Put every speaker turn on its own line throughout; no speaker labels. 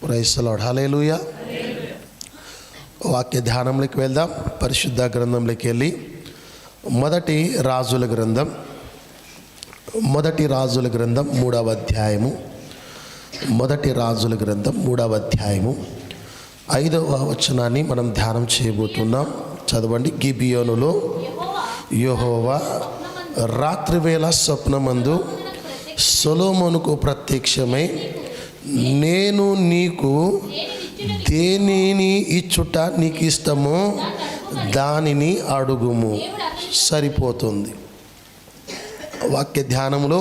Praise the lord. హల్లెలూయా. వాక్య ధ్యానంలోకి వెళ్దాం. పరిశుద్ధ గ్రంథంలోకి వెళ్ళి మొదటి రాజుల గ్రంథం 3వ అధ్యాయము. మొదటి రాజుల గ్రంథం 3వ అధ్యాయము 5వ వచనాన్ని మనం ధ్యానం చేయబోతున్నాం. చదవండి. గిబియోనులో యెహోవా రాత్రివేళ స్వప్నమందు సొలొమోనుకు ప్రత్యక్షమై, నేను నీకు దేనిని ఇచ్చుట నీకు ఇష్టమో దానిని అడుగుము. సరిపోతుంది. వాక్య ధ్యానంలో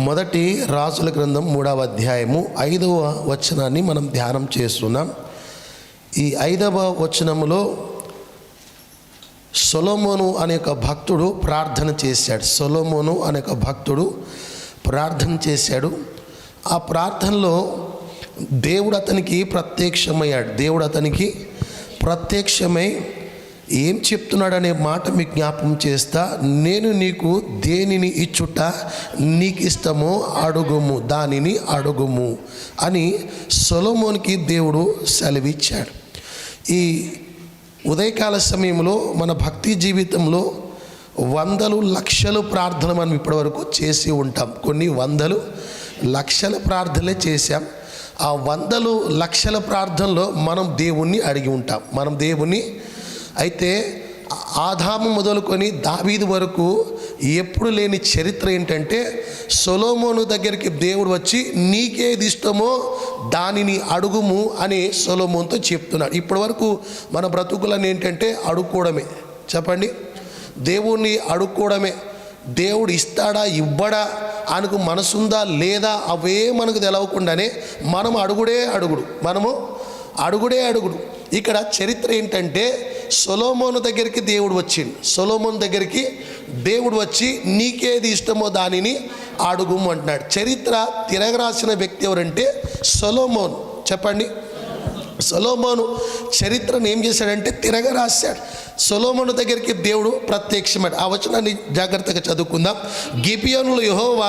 మొదటి రాజుల గ్రంథం 3వ అధ్యాయము 5వ వచనాన్ని మనం ధ్యానం చేస్తున్నాం. ఈ 5వ వచనములో సొలొమోను అనే ఒక భక్తుడు ప్రార్థన చేశాడు. సొలొమోను అనే ఒక భక్తుడు ప్రార్థన చేశాడు. ఆ ప్రార్థనలో దేవుడు అతనికి ప్రత్యక్షమయ్యాడు. దేవుడు అతనికి ప్రత్యక్షమై ఏం చెప్తున్నాడనే మాట మీకు జ్ఞాపకం చేస్తా. నేను నీకు దేనిని ఇచ్చుట నీకు ఇష్టమో అడుగుము, దానిని అడుగుము అని సొలొమోనుకి దేవుడు సెలవిచ్చాడు. ఈ ఉదయకాల సమయంలో మన భక్తి జీవితంలో వందలు లక్షలు ప్రార్థన మనం ఇప్పటివరకు చేసి ఉంటాం. కొన్ని వందలు లక్షల ప్రార్థనలే చేశాం. ఆ వందలు లక్షల ప్రార్థనలో మనం దేవుణ్ణి అడిగి ఉంటాం. మనం దేవుణ్ణి అయితే ఆదాము మొదలుకొని దావీదు వరకు ఎప్పుడు లేని చరిత్ర ఏంటంటే, సొలొమోను దగ్గరికి దేవుడు వచ్చి నీకేది ఇష్టమో దానిని అడుగుము అని సొలొమోనుతో చెప్తున్నాడు. ఇప్పటి వరకు మన బ్రతుకులని ఏంటంటే అడుక్కోవడమే. చెప్పండి, దేవుణ్ణి అడుక్కోవడమే. దేవుడు ఇస్తాడా ఇవ్వడా, ఆయనకు మనసుందా లేదా అవే మనకు తెలవకుండానే మనం అడుగుడే అడుగుడు. ఇక్కడ చరిత్ర ఏంటంటే, సొలొమోను దగ్గరికి దేవుడు వచ్చిండు. సొలొమోను దగ్గరికి దేవుడు వచ్చి నీకేది ఇష్టమో దానిని అడుగుము అంటున్నాడు. చరిత్ర తిరగరాసిన వ్యక్తి ఎవరంటే సొలొమోను. చెప్పండి, సొలొమోను చరిత్రను ఏం చేశాడంటే తిరగరాశాడు. సొలొమోను దగ్గరికి దేవుడు ప్రత్యక్షమయ్యాడు. ఆ వచనాన్ని జాగ్రత్తగా చదువుకుందాం. గిబియోనులో యెహోవా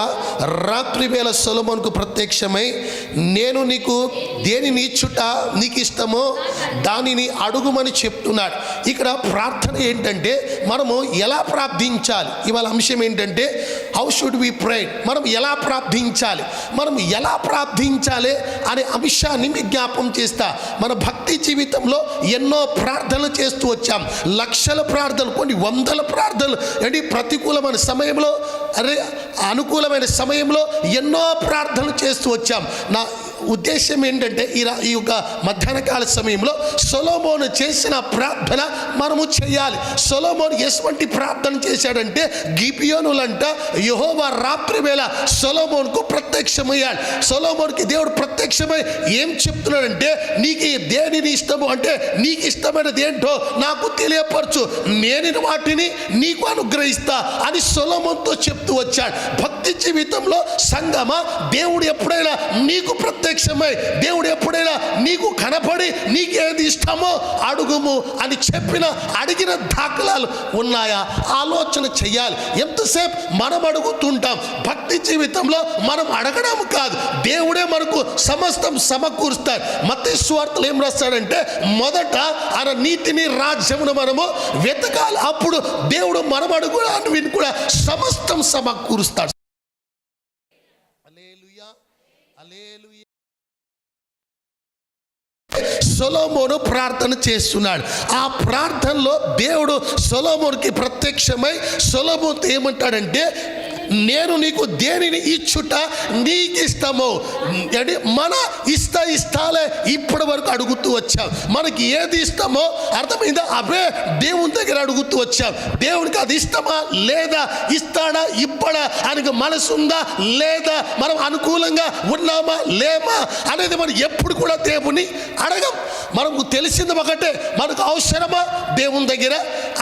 రాత్రివేళ సొలొమోనుకు ప్రత్యక్షమై, నేను నీకు దేనిని ఇచ్చుట నీకు ఇష్టమో దానిని అడుగుమని చెప్తున్నాడు. ఇక్కడ ప్రార్థన ఏంటంటే మనము ఎలా ప్రార్థించాలి. ఇవాళ అంశం ఏంటంటే హౌ షుడ్ వి ప్రే. మనం ఎలా ప్రార్థించాలి అనే అంశాన్ని మీకు జ్ఞాపకం చేస్తా. మన భక్తి జీవితంలో ఎన్నో ప్రార్థనలు చేస్తూ వచ్చాం. లక్షల ప్రార్థనలు, కొన్ని వందల ప్రార్థనలు. అంటే ప్రతికూలమైన సమయంలో అనుకూలమైన సమయంలో ఎన్నో ప్రార్థనలు చేస్తూ వచ్చాం. నా ఉద్దేశం ఏంటంటే ఈ యొక్క మధ్యాహ్న కాల సమయంలో సొలొమోను చేసిన ప్రార్థన మనము చేయాలి. సొలొమోను ఎటువంటి ప్రార్థన చేశాడంటే, గిబియోనులంట యెహోవా రాత్రి వేళ సొలొమోనుకు ప్రత్యక్షమయ్యాడు. సొలొమోనుకి దేవుడు ప్రత్యక్షమై ఏం చెప్తున్నాడంటే, నీకు దేనిని ఇష్టము అంటే నీకు ఇష్టమైనది ఏంటో నాకు తెలియపరచు, నేను వాటిని నీకు అనుగ్రహిస్తా అని సొలొమోనుతో చెప్తూ వచ్చాడు. భక్తి జీవితంలో సంగమా, దేవుడు ఎప్పుడైనా నీకు ప్రత్యక్షమై, దేవుడు ఎప్పుడైనా నీకు కనపడి నీకేది ఇష్టమో అడుగుము అని అడిగిన దాఖలాలు ఉన్నాయా? ఆలోచన చెయ్యాలి. ఎంతసేపు మనం అడుగుతుంటాం. భక్తి జీవితంలో మనం అడగడం కాదు, దేవుడే మనకు సమస్తం సమకూరుస్తాడు. మత్తయి సువార్తలో ఏం రాస్తాడంటే, మొదట ఆయన నీతిని రాజ్యమును మనము వెతకాలి, అప్పుడు దేవుడు మనం అడుగుని కూడా సమస్తం సమకూరుస్తాడు. హల్లెలూయా, హల్లెలూయా. సొలొమోను ప్రార్థన చేస్తున్నాడు. ఆ ప్రార్థనలో దేవుడు సొలొమోనుకి ప్రత్యక్షమై సొలొమోనుతో ఏమంటాడంటే, నేను నీకు దేనిని ఇచ్చుట నీకు ఇష్టమో. అంటే మన ఇష్టాలే ఇప్పటి వరకు అడుగుతూ వచ్చాం. మనకి ఏది ఇష్టమో అర్థమైందా, అవే దేవుని దగ్గర అడుగుతూ వచ్చాం. దేవునికి అది ఇష్టమా లేదా, ఇస్తాడా ఇవ్వడా, ఆయనకు మనసు ఉందా లేదా, మనం అనుకూలంగా ఉన్నామా లేమా అనేది మనం ఎప్పుడు కూడా దేవుని అడగం. మనకు తెలిసింది ఒకటే, మనకు అవసరమా దేవుని దగ్గర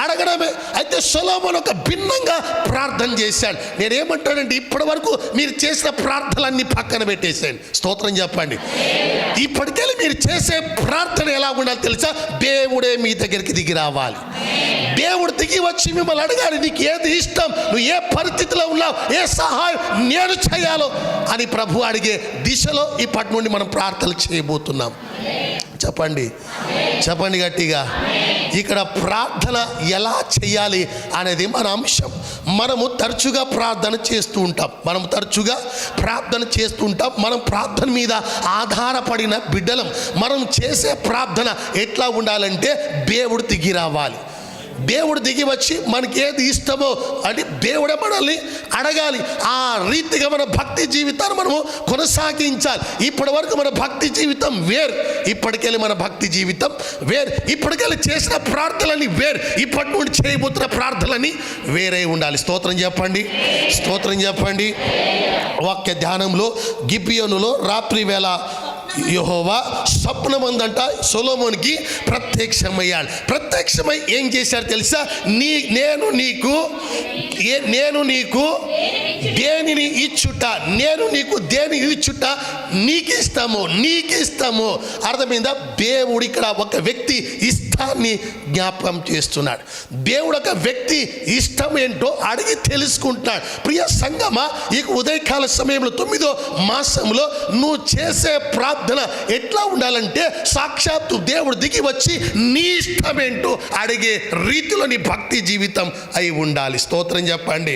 అడగడమే. అయితే సొలొమోను ఒక భిన్నంగా ప్రార్థన చేశాడు. నేనేమంటానంటే, ఇప్పటి వరకు మీరు చేసిన ప్రార్థనలన్నీ పక్కన పెట్టేసేయండి. స్తోత్రం చెప్పండి. ఇప్పటికెళ్ళి మీరు చేసే ప్రార్థన ఎలా ఉండాలి తెలుసా? దేవుడే మీ దగ్గరికి దిగి రావాలి. దేవుడు దిగి వచ్చి మిమ్మల్ని అడగాలి, నీకు ఏది ఇష్టం, నువ్వు ఏ పరిస్థితిలో ఉన్నావు, ఏ సహాయం నేను చేయాలో అని ప్రభు అడిగే దిశలో ఇప్పటి నుండి మనం ప్రార్థనలు చేయబోతున్నాం. చెప్పండి, చెప్పండి గట్టిగా. ఇక్కడ ప్రార్థన ఎలా చేయాలి అనేది మన అంశం. మనము తరచుగా ప్రార్థన చేస్తూ ఉంటాం, మనం ప్రార్థన మీద ఆధారపడిన బిడ్డలం. మనం చేసే ప్రార్థన ఎట్లా ఉండాలంటే దేవుడు దిగి రావాలి, దేవుడు దిగి వచ్చి మనకి ఏది ఇష్టమో అని దేవుడే మనల్ని అడగాలి. ఆ రీతిగా మన భక్తి జీవితాన్ని మనము కొనసాగించాలి. ఇప్పటి వరకు మన భక్తి జీవితం వేరు, ఇప్పటికెళ్ళి మన భక్తి జీవితం వేరు. ఇప్పటికెళ్ళి చేసిన ప్రార్థనలని వేరు, ఇప్పటి నుండి చేయబోతున్న ప్రార్థనలని వేరే ఉండాలి. స్తోత్రం చెప్పండి, స్తోత్రం చెప్పండి. వాక్య ధ్యానంలో గిబియోనులో రాత్రి వేళ యెహోవా స్వప్నమందంట సొలొమోనుకి ప్రత్యక్షమై ఏం చేశారు తెలుసా? నేను నీకు దేనిని ఇచ్చుట, నీకు ఇష్టము. అర్థమైందా? దేవుడు ఇక్కడ ఒక వ్యక్తి ఇష్టాన్ని జ్ఞాపకం చేస్తున్నాడు. దేవుడు ఒక వ్యక్తి ఇష్టం ఏంటో అడిగి తెలుసుకుంటున్నాడు. ప్రియ సంగమా, ఈ ఉదయకాల సమయంలో 9వ మాసంలో నువ్వు చేసే ప్రార్థన ఎట్లా ఉండాలంటే సాక్షాత్తు దేవుడు దిగి వచ్చి నీ ఇష్టం ఏంటో అడిగే రీతిలో నీ భక్తి జీవితం అయి ఉండాలి. స్తోత్రం చెప్పండి.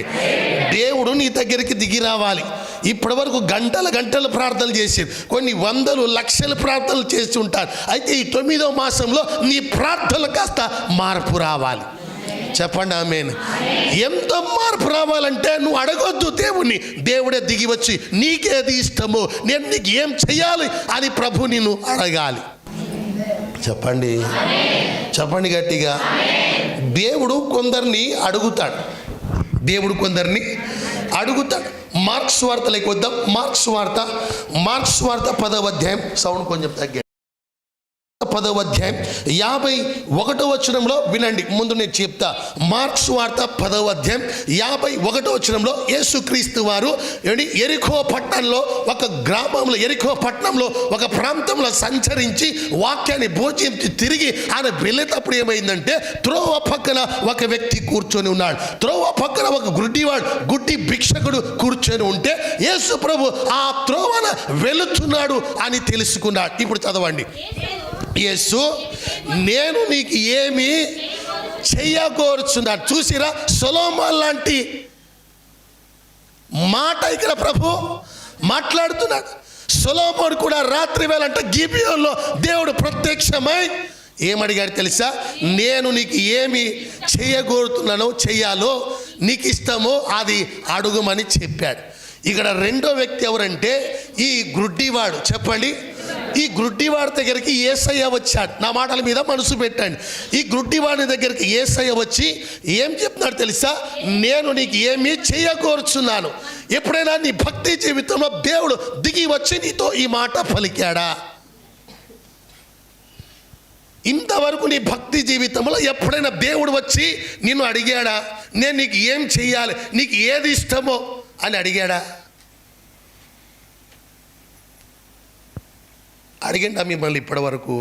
దేవుడు నీ దగ్గరికి దిగి రావాలి. ఇప్పటి వరకు గంటలు ప్రార్థనలు చేసి కొన్ని వందలు లక్షల ప్రార్థనలు చేసి ఉంటారు. అయితే ఈ 9వ మాసంలో నీ ప్రార్థనలు కాస్త మార్పు రావాలి. చెప్పండి ఆమేన్. ఎంత మార్పు రావాలంటే నువ్వు అడగొద్దు దేవుణ్ణి, దేవుడే దిగి వచ్చి నీకేది ఇష్టమో, నేను నీకు ఏం చెయ్యాలి అని ప్రభు నిన్ను అడగాలి. చెప్పండి, చెప్పండి గట్టిగా. దేవుడు కొందరిని అడుగుతాడు. మార్క్స్ వార్తలోకి వద్దాం. మార్క్స్ వార్త 10వ అధ్యాయం, సౌండ్ కొంచెం తగ్గాడు. 10వ అధ్యాయం 51వ వచనంలో వినండి. ముందు నేను చెప్తా. మార్క్స్ వార్త 10వ అధ్యాయం 51వ వచనంలో యేసుక్రీస్తు వారు యెరికో పట్టణంలో ఒక ప్రాంతంలో సంచరించి వాక్యాన్ని బోధించి తిరిగి ఆయన వెళ్ళేటప్పుడు ఏమైందంటే త్రోవ పక్కన ఒక వ్యక్తి కూర్చొని ఉన్నాడు. త్రోవ పక్కన ఒక గుడ్డి భిక్షకుడు కూర్చొని ఉంటే యేసు ప్రభు ఆ త్రోవన వెళుతున్నాడు అని తెలుసుకున్నాడు. ఇప్పుడు చదవండి. యేసు, నేను నీకు ఏమి చెయ్యకూర్చున్నాడు. చూసిరా, సొలొమోను లాంటి మాట ఇక్కడ ప్రభు మాట్లాడుతున్నాడు. సొలొమోను కూడా రాత్రి వేళ అంటే గిబియోనులో దేవుడు ప్రత్యక్షమై ఏమడిగాడు తెలుసా? నేను నీకు ఏమి చెయ్యకూరుతున్నానో చెయ్యాలో నీకు ఇష్టమో అది అడుగుమని చెప్పాడు. ఇక్కడ రెండో వ్యక్తి ఎవరంటే ఈ గుడ్డివాడు. చెప్పండి, ఈ గుడ్డివాడి దగ్గరికి యేసయ్య వచ్చాడు. నా మాటల మీద మనసు పెట్టండి. ఈ గుడ్డివాడి దగ్గరికి యేసయ్య వచ్చి ఏం చెప్తున్నాడు తెలుసా? నేను నీకు ఏమీ చేయకూర్చున్నాను. ఎప్పుడైనా నీ భక్తి జీవితంలో దేవుడు దిగి వచ్చి నీతో ఈ మాట పలికాడా? ఇంతవరకు నీ భక్తి జీవితంలో ఎప్పుడైనా దేవుడు వచ్చి నిన్ను అడిగాడా? నేను నీకు ఏం చెయ్యాలి, నీకు ఏది ఇష్టమో అని అడిగాడా? అడిగిండా మిమ్మల్ని? ఇప్పటి వరకు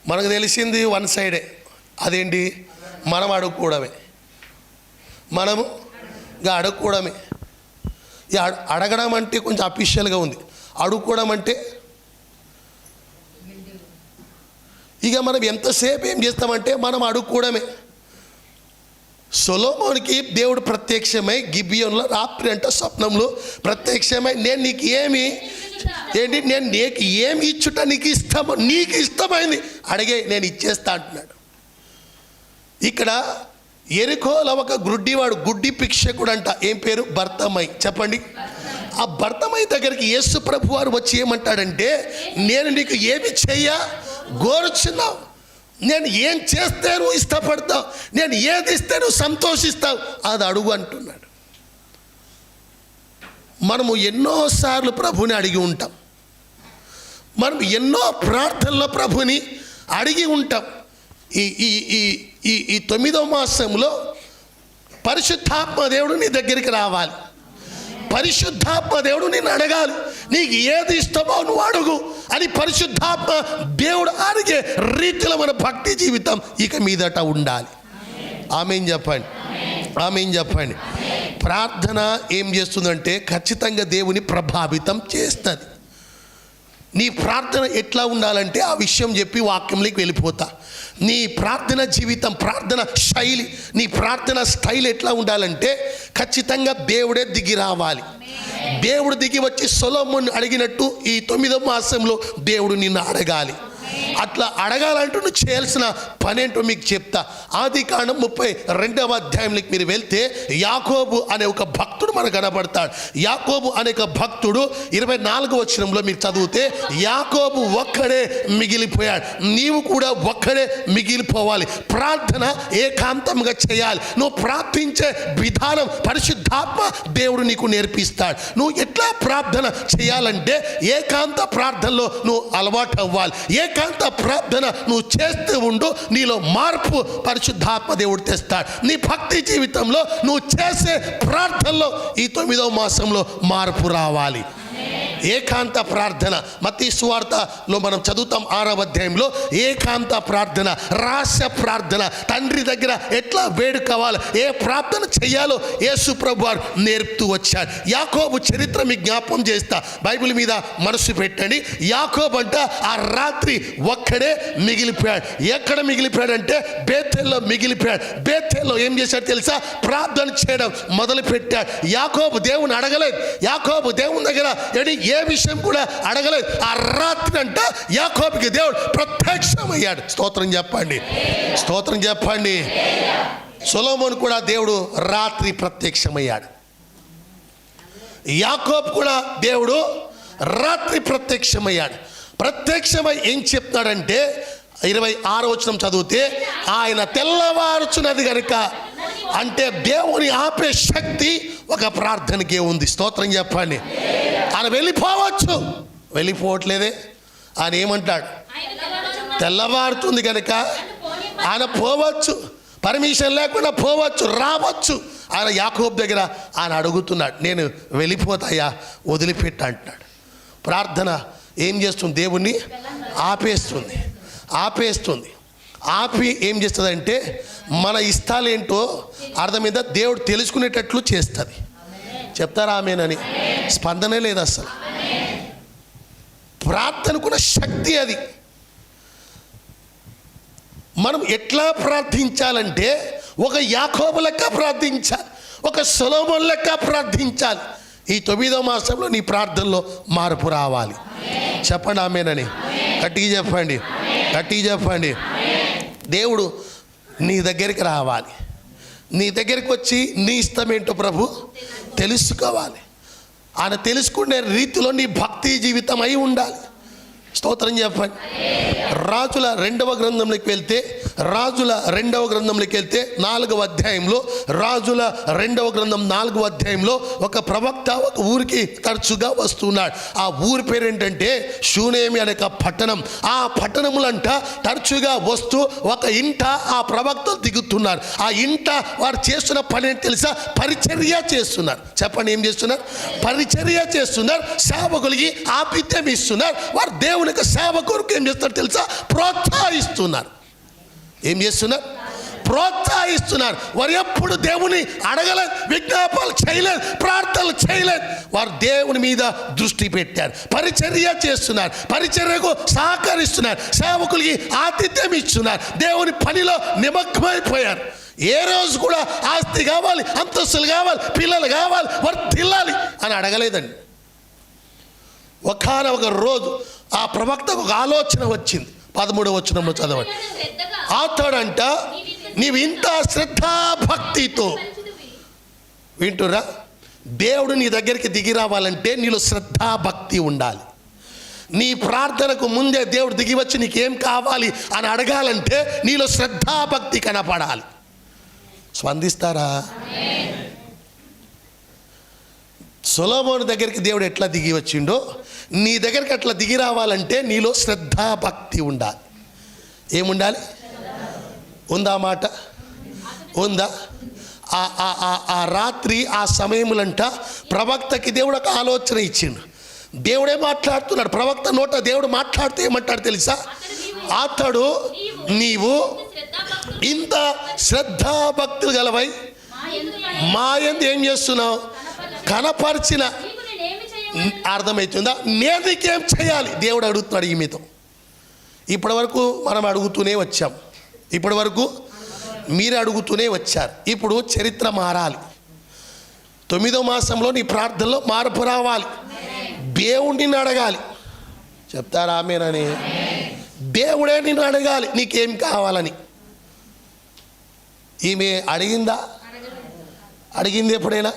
మనకు తెలిసింది వన్ సైడే. అదేంటి? మనం అడుక్కోవడమే. అడగడం అంటే కొంచెం అఫీషియల్గా ఉంది. అడుక్కోవడం అంటే ఇక మనం ఎంతసేపు ఏం చేస్తామంటే మనం అడుక్కోవడమే. సొలొమోనుకి దేవుడు ప్రత్యక్షమై గిబియోనులో రాత్రి అంటే స్వప్నంలో ప్రత్యక్షమై నేను నీకు ఏమి ఇచ్చుట నీకు ఇష్టమైంది అడిగే నేను ఇచ్చేస్తా అంటున్నాడు. ఇక్కడ యెరికోలో ఒక గుడ్డి భిక్షకుడు అంట. ఏం పేరు? బర్తమై. చెప్పండి. ఆ బర్తమై దగ్గరికి యేసు ప్రభు వారు వచ్చి ఏమంటాడంటే నేను నీకు ఏమి గోరుచున్నావు, నేను ఏం చేస్తే నువ్వు ఇష్టపడతావు, నేను ఏది ఇస్తే నువ్వు సంతోషిస్తావు అది అడుగు అంటున్నాడు. మనము ఎన్నోసార్లు ప్రభుని అడిగి ఉంటాం. మనం ఎన్నో ప్రార్థనలో ప్రభుని అడిగి ఉంటాం. ఈ 9వ మాసంలో పరిశుద్ధాత్మ దేవుడు నీ దగ్గరికి రావాలి. పరిశుద్ధాత్మ దేవుడు నిన్ను అడగాలి. నీకు ఏది ఇష్టమో నువ్వు అడుగు. అని పరిశుద్ధాత్మ దేవుడు అడిగే రీతిలో మన భక్తి జీవితం ఇక మీదట ఉండాలి. ఆమేన్ చెప్పండి, ఆమేన్ చెప్పండి. ప్రార్థన ఏం చేస్తుందంటే ఖచ్చితంగా దేవుని ప్రభావితం చేస్తుంది. నీ ప్రార్థన ఎట్లా ఉండాలంటే ఆ విషయం చెప్పి వాక్యంలోకి వెళ్ళిపోతా. నీ ప్రార్థన జీవితం, ప్రార్థన శైలి, నీ ప్రార్థన స్టైల్ ఎట్లా ఉండాలంటే ఖచ్చితంగా దేవుడే దిగి రావాలి. దేవుడు దిగి వచ్చి సొలొమోను అడిగినట్టు ఈ 9వ మాసంలో దేవుడు నిన్ను అడగాలి. అట్లా అడగాలంటూ నువ్వు చేయాల్సిన పనేంటో మీకు చెప్తా. ఆదికాండం 32వ అధ్యాయంలోకి మీరు వెళ్తే యాకోబు అనే ఒక భక్తుడు మనకు కనబడతాడు. యాకోబు అనే ఒక భక్తుడు 24వ వచనంలో మీరు చదివితే యాకోబు ఒక్కడే మిగిలిపోయాడు. నీవు కూడా ఒక్కడే మిగిలిపోవాలి. ప్రార్థన ఏకాంతంగా చేయాలి. నువ్వు ప్రార్థించే విధానం పరిశుద్ధాత్మ దేవుడు నీకు నేర్పిస్తాడు. నువ్వు ఎట్లా ప్రార్థన చేయాలంటే ఏకాంత ప్రార్థనలో నువ్వు అలవాటు అవ్వాలి. ఏకాంత ప్రార్థన నువ్వు చేస్తూ ఉండు, నీలో మార్పు పరిశుద్ధాత్మ దేవుడు తెస్తాడు. నీ భక్తి జీవితంలో నువ్వు చేసే ప్రార్థనలో ఈ 9వ మాసంలో మార్పు రావాలి. ఏకాంత ప్రార్థన మత్తయి సువార్తలో మనం చదువుతాం 6వ అధ్యాయంలో. ఏకాంత ప్రార్థన, రహస్య ప్రార్థన, తండ్రి దగ్గర ఎట్లా వేడుకోవాలి, ఏ ప్రార్థన చేయాలో యేసు ప్రభు వారు నేర్పుతూ వచ్చాడు. యాకోబు చరిత్ర మీకు జ్ఞాపకం చేస్తా, బైబిల్ మీద మనసు పెట్టండి. యాకోబు అంట ఆ రాత్రి ఒక్కడే మిగిలిపోయాడు. ఎక్కడ మిగిలిపోయాడంటే బేతేల్లో మిగిలిపోయాడు. బేతేల్లో ఏం చేశాడు తెలుసా? ప్రార్థన చేయడం మొదలు పెట్టాడు. యాకోబు దేవుని అడగలేదు. యాకోబు దేవుని దగ్గర ఏ విషయం కూడా అడగలేదు. ఆ రాత్రి అంట యాకోబుకి దేవుడు ప్రత్యక్షమయ్యాడు. స్తోత్రం చెప్పండి, స్తోత్రం చెప్పండి. సొలొమోను కూడా దేవుడు రాత్రి ప్రత్యక్షమయ్యాడు. యాకోబు కూడా దేవుడు రాత్రి ప్రత్యక్షమయ్యాడు. ప్రత్యక్షమై ఏం చెప్తాడంటే 26వ వచనం చదివితే ఆయన తెల్లవారుచున్నది కనుక, అంటే దేవుని ఆపే శక్తి ఒక ప్రార్థనకే ఉంది. స్తోత్రం చెప్పండి. ఆయన వెళ్ళిపోవచ్చు, వెళ్ళిపోవట్లేదే. ఆయన ఏమంటాడు? తెల్లవారుతుంది కనుక ఆయన పోవచ్చు, పర్మిషన్ లేకుండా పోవచ్చు, రావచ్చు. ఆయన యాకోబు దగ్గర ఆయన అడుగుతున్నాడు, నేను వెళ్ళిపోతాయా, వదిలిపెట్ట అంటున్నాడు. ప్రార్థన ఏం చేస్తుంది? దేవుణ్ణి ఆపేస్తుంది, ఆపేస్తుంది. ఆపి ఏం చేస్తుందంటే మన ఇష్టాలేంటో అర్థమైందా దేవుడు తెలుసుకునేటట్లు చేస్తుంది. చెప్తారా ఆమేనని? స్పందనే లేదు అసలు. ప్రార్థనకున్న శక్తి అది. మనం ఎట్లా ప్రార్థించాలంటే ఒక యాకోబు లెక్క ప్రార్థించాలి, ఒక సొలొమోను లెక్క ప్రార్థించాలి. ఈ 9వ మాసంలో నీ ప్రార్థనలో మార్పు రావాలి. చెప్పండి ఆమేనని. గట్టిగా చెప్పండి, గట్టిగా చెప్పండి. దేవుడు నీ దగ్గరికి రావాలి. నీ దగ్గరికి వచ్చి నీ ఇష్టమేంటో ప్రభు తెలుసుకోవాలి. ఆయన తెలుసుకునే రీతిలో నీ భక్తి జీవితం అయి ఉండాలి. స్తోత్రం చెప్పండి. రాజుల 2వ గ్రంథంలోకి వెళ్తే, రాజుల 2వ గ్రంథంలోకి వెళ్తే 4వ అధ్యాయంలో, రాజుల 2వ గ్రంథం 4వ అధ్యాయంలో ఒక ప్రవక్త ఒక ఊరికి తరచుగా వస్తున్నాడు. ఆ ఊరి పేరు ఏంటంటే షూనేమి అనే ఒక పట్టణం. ఆ పట్టణములంట తరచుగా వస్తూ ఒక ఇంట ఆ ప్రవక్తలు దిగుతున్నారు. ఆ ఇంట వారు చేస్తున్న పని ఏంటి తెలుసా? పరిచర్య చేస్తున్నారు. చెప్పండి, ఏం చేస్తున్నారు? పరిచర్య చేస్తున్నారు. సేవకులకి ఆతిథ్యం ఇస్తున్నారు. వారు దేవుని యొక్క సేవ కొరకు ఏం చేస్తున్నారు తెలుసా? ప్రోత్సహిస్తున్నారు. ఏం చేస్తున్నారు? ప్రోత్సహిస్తున్నారు. వారు ఎప్పుడు దేవుని అడగలేదు, విజ్ఞాపనలు చేయలేదు, ప్రార్థనలు చేయలేదు. వారు దేవుని మీద దృష్టి పెట్టారు, పరిచర్య చేస్తున్నారు, పరిచర్యకు సహకరిస్తున్నారు, సేవకులకి ఆతిథ్యం ఇస్తున్నారు, దేవుని పనిలో నిమగ్నమైపోయారు. ఏ రోజు కూడా ఆస్తి కావాలి, అంతస్తులు కావాలి, పిల్లలు కావాలి, వర్ధిల్లాలి అని అడగలేదండి. ఒకానొక రోజు ఆ ప్రవక్తకు ఒక ఆలోచన వచ్చింది. 13వ వచనంలో చదవండి. అతడంట నీవు ఇంత శ్రద్ధాభక్తితో, వింటురా, దేవుడు నీ దగ్గరికి దిగి రావాలంటే నీలో శ్రద్ధాభక్తి ఉండాలి. నీ ప్రార్థనకు ముందే దేవుడు దిగి వచ్చి నీకేం కావాలి అని అడగాలంటే నీలో శ్రద్ధాభక్తి కనపడాలి. స్పందిస్తారా? సొలొమోను దగ్గరికి దేవుడు ఎట్లా దిగి వచ్చిండో నీ దగ్గరికి అట్లా దిగి రావాలంటే నీలో శ్రద్ధాభక్తి ఉండాలి. ఏముండాలి? ఉందా మాట? ఉందా? ఆ రాత్రి ఆ సమయములంట ప్రవక్తకి దేవుడు ఒక ఆలోచన ఇచ్చిండు. దేవుడే మాట్లాడుతున్నాడు. ప్రవక్త నోట దేవుడు మాట్లాడితే ఏమంటాడు తెలుసా? అతడు నీవు ఇంత శ్రద్ధాభక్తులు గలవై మా యందు ఏం చేస్తున్నావు? కనపరిచిన. అర్థమవుతుందా? నేను నీకేం చేయాలి? దేవుడు అడుగుతున్నాడు ఈమెతో. ఇప్పటి వరకు మనం అడుగుతూనే వచ్చాం, ఇప్పటి వరకు మీరు అడుగుతూనే వచ్చారు. ఇప్పుడు చరిత్ర మారాలి. 9వ మాసంలో నీ ప్రార్థనలో మార్పు రావాలి. దేవుడిని అడగాలి. చెప్తారా ఆమేనని? దేవుడే నిన్ను అడగాలి నీకేం కావాలని. ఈమె అడిగిందా? అడిగింది ఎప్పుడైనా?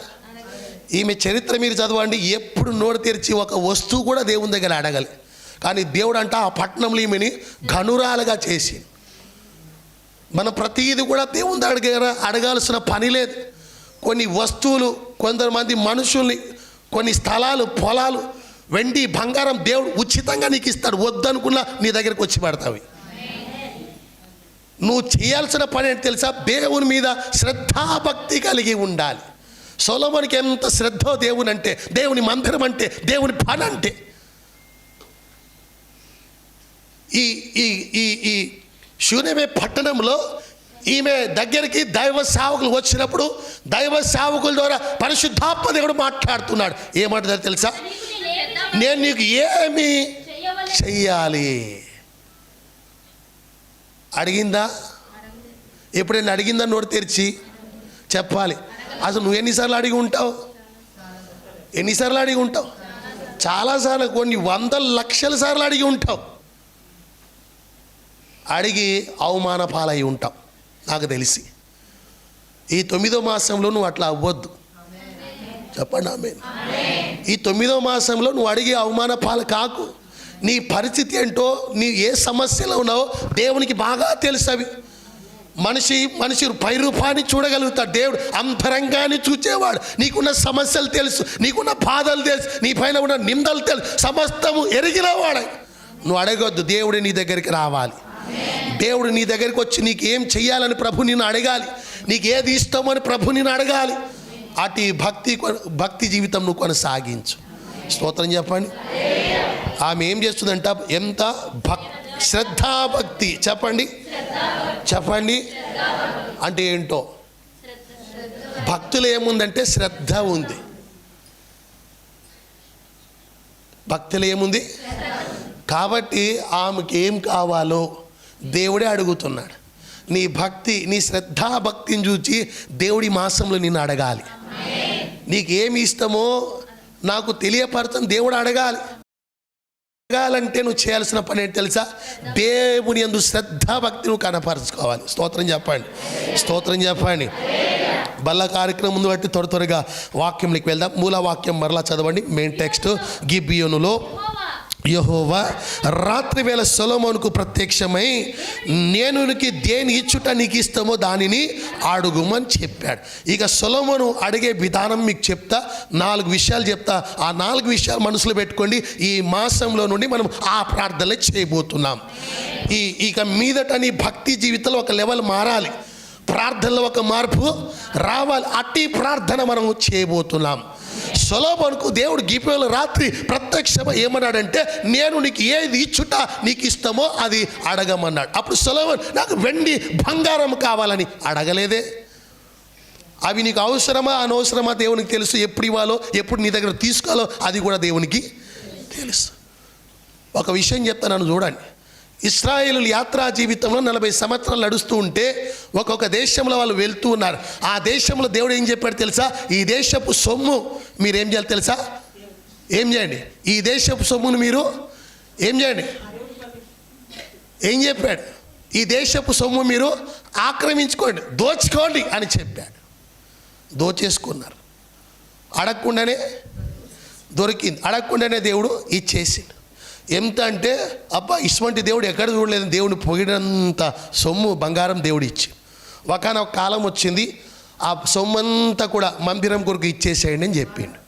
ఈమె చరిత్ర మీరు చదవండి. ఎప్పుడు నోరు తెరిచి ఒక వస్తువు కూడా దేవుని దగ్గర అడగాలి. కానీ దేవుడు అంట ఆ పట్టణంలో ఈమెని ఘనురాలుగా చేసి, మన ప్రతిదీ కూడా దేవుని దగ్గర అడగాల్సిన పని లేదు. కొన్ని వస్తువులు, కొంతమంది మనుషుల్ని, కొన్ని స్థలాలు, పొలాలు, వెండి బంగారం దేవుడు ఉచితంగా నీకు ఇస్తాడు. వద్దనుకున్నా నీ దగ్గరికి వచ్చి పడతావి. నువ్వు చేయాల్సిన పని ఏంటి తెలుసా? దేవుని మీద శ్రద్ధాభక్తి కలిగి ఉండాలి. సొలొమోనుకి ఎంత శ్రద్ధ దేవుని అంటే, దేవుని మందిరం అంటే, దేవుని పని అంటే. ఈ ఈ ఈ ఈ షూనేమే పట్టణంలో ఈమె దగ్గరికి దైవ సేవకులు వచ్చినప్పుడు దైవ సేవకుల ద్వారా పరిశుద్ధాత్మ దేవుడు మాట్లాడుతున్నాడు. ఏమంటారు తెలుసా? నేను నీకు ఏమి చెయ్యాలి? అడిగిందా? ఎప్పుడైనా అడిగిందా? నోరు తెరిచి చెప్పాలి. అసలు నువ్వు ఎన్నిసార్లు అడిగి ఉంటావు? ఎన్నిసార్లు అడిగి ఉంటావు? చాలాసార్లు, కొన్ని వందల లక్షల సార్లు అడిగి ఉంటావు. అడిగి అవమాన పాలై ఉంటావు. నాకు తెలిసి ఈ 9వ మాసంలో నువ్వు అట్లా అవ్వద్దు. చెప్పండి ఆమేన్. ఈ 9వ మాసంలో నువ్వు అడిగే అవమాన పాలు కాకు. నీ పరిస్థితి ఏంటో, నీ ఏ సమస్యలో ఉన్నావో దేవునికి బాగా తెలుసు. అవి మనిషి పై రూపాన్ని చూడగలుగుతాడు, దేవుడు అంతరంగాన్ని చూచేవాడు. నీకున్న సమస్యలు తెలుసు, నీకున్న బాధలు తెలుసు, నీ పైన ఉన్న నిందలు తెలుసు, సమస్తము ఎరిగినవాడు. నువ్వు అడగొద్దు, దేవుడే నీ దగ్గరికి రావాలి. దేవుడు నీ దగ్గరికి వచ్చి నీకు ఏం చెయ్యాలని ప్రభు నిన్ను అడగాలి. నీకు ఏది ఇష్టమో అని ప్రభు నిన్ను అడగాలి. అటు భక్తి జీవితం నువ్వు కొనసాగించు. స్తోత్రం చెప్పండి. ఆమె ఏం చేస్తుందంట? ఎంత శ్రద్ధాభక్తి. చెప్పండి చెప్పండి అంటే ఏంటో. భక్తులు ఏముందంటే శ్రద్ధ ఉంది. భక్తులు ఏముంది కాబట్టి ఆమెకి ఏం కావాలో దేవుడే అడుగుతున్నాడు. నీ భక్తి, నీ శ్రద్ధాభక్తిని చూచి దేవుడి మాసంలో నిన్ను అడగాలి. నీకేమి ఇష్టమో నాకు తెలియపరచని దేవుడు అడగాలి. అడగాలంటే నువ్వు చేయాల్సిన పని ఏంటి తెలుసా? దేవుని యందు శ్రద్ధాభక్తి నువ్వు కనపరచుకోవాలి. స్తోత్రం చెప్పండి, స్తోత్రం చెప్పండి. బల్ల కార్యక్రమం ముందు బట్టి త్వరగా వాక్యంలోకి వెళ్దాం. మూల వాక్యం మరలా చదవండి. Main text. గిబియోనులో యెహోవా రాత్రి వేళ సొలొమోనుకు ప్రత్యక్షమై, నేను నీకు దేని ఇచ్చుట నీకు ఇష్టమో దానిని అడుగుమని చెప్పాడు. ఇక సొలొమోను అడిగే విధానం మీకు చెప్తా, 4 విషయాలు చెప్తా. ఆ 4 విషయాలు మనసులో పెట్టుకోండి. ఈ మాసంలో నుండి మనం ఆ ప్రార్థనలు చేయబోతున్నాం. ఇక మీదట నీ భక్తి జీవితంలో ఒక లెవెల్ మారాలి, ప్రార్థనలో ఒక మార్పు రావాలి. అట్టి ప్రార్థన మనం చేయబోతున్నాం. సొలొమోనుకు దేవుడు గిబియోనులో రాత్రి ప్రత్యక్షమై ఏమన్నాడంటే, నేను నీకు ఏది ఇచ్చుట నీకు ఇష్టమో అది అడగమన్నాడు. అప్పుడు సొలొమోను నాకు వెండి బంగారం కావాలని అడగలేదే. అవి నీకు అవసరమా అనవసరమా దేవునికి తెలుసు. ఎప్పుడు ఇవ్వాలో, ఎప్పుడు నీ దగ్గర తీసుకోవాలో అది కూడా దేవునికి తెలుసు. ఒక విషయం చెప్తాను చూడండి. ఇశ్రాయేలు యాత్రా జీవితంలో 40 సంవత్సరాలు నడుస్తూ ఉంటే ఒక్కొక్క దేశంలో వాళ్ళు వెళ్తూ ఉన్నారు. ఆ దేశంలో దేవుడు ఏం చెప్పాడు తెలుసా? ఈ దేశపు సొమ్ము మీరు ఏం చేయాలి తెలుసా? ఏం చేయండి? ఈ దేశపు సొమ్మును మీరు ఏం చేయండి? ఏం చెప్పాడు? ఈ దేశపు సొమ్ము మీరు ఆక్రమించుకోండి, దోచుకోండి అని చెప్పాడు. దోచేసుకున్నారు. అడగకుండానే దొరికింది. అడగకుండానే దేవుడు ఇచ్చేసిండు. ఎంత అంటే అబ్బా, ఇటువంటి దేవుడు ఎక్కడ చూడలేదు. దేవుని పొగిడంత సొమ్ము బంగారం దేవుడు ఇచ్చి, ఒకనొక కాలం వచ్చింది ఆ సొమ్మంతా కూడా మందిరం కొరకు ఇచ్చేసేయండి అని చెప్పిండు.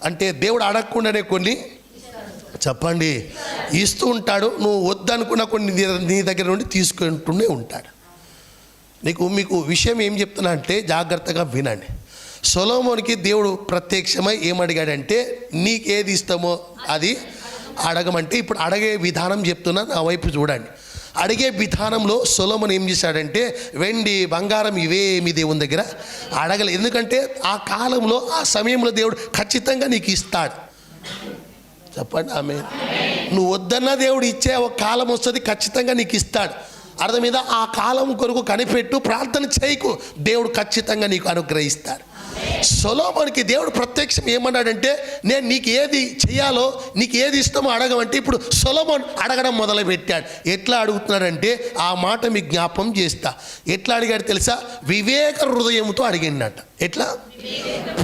అంటే దేవుడు అడగకుండానే కొన్ని చెప్పండి ఇస్తూ ఉంటాడు. నువ్వు వద్దనుకున్న కొన్ని నీ దగ్గర నుండి తీసుకుంటూనే ఉంటాడు. మీకు విషయం ఏం చెప్తున్నా అంటే జాగ్రత్తగా వినండి. సొలొమోనుకి దేవుడు ప్రత్యక్షమై ఏమడిగాడంటే నీకేది ఇష్టమో అది అడగమంటే, ఇప్పుడు అడిగే విధానం చెప్తున్నా, నా వైపు చూడండి. అడిగే విధానంలో సొలొమోను ఏం చేశాడంటే వెండి బంగారం ఇవేమి దేవుని దగ్గర అడగలేదు. ఎందుకంటే ఆ కాలంలో ఆ సమయంలో దేవుడు ఖచ్చితంగా నీకు ఇస్తాడు. చెప్పండి ఆమె. నువ్వు వద్దన్న దేవుడు ఇచ్చే ఒక కాలం వస్తుంది, ఖచ్చితంగా నీకు ఇస్తాడు. అర్థమైందా? ఆ కాలం కొరకు కనిపెట్టు, ప్రార్థన చేయకు, దేవుడు ఖచ్చితంగా నీకు అనుగ్రహిస్తాడు. సొలొమోనుకి దేవుడు ప్రత్యక్షం ఏమన్నాడంటే నేను నీకు ఏది చేయాలో, నీకు ఏది ఇష్టమో అడగమంటే ఇప్పుడు సొలొమోను అడగడం మొదలు పెట్టాడు. ఎట్లా అడుగుతున్నాడంటే ఆ మాట మీకు జ్ఞాపం చేస్తా. ఎట్లా అడిగాడు తెలుసా? వివేక హృదయంతో అడిగిండట. ఎట్లా?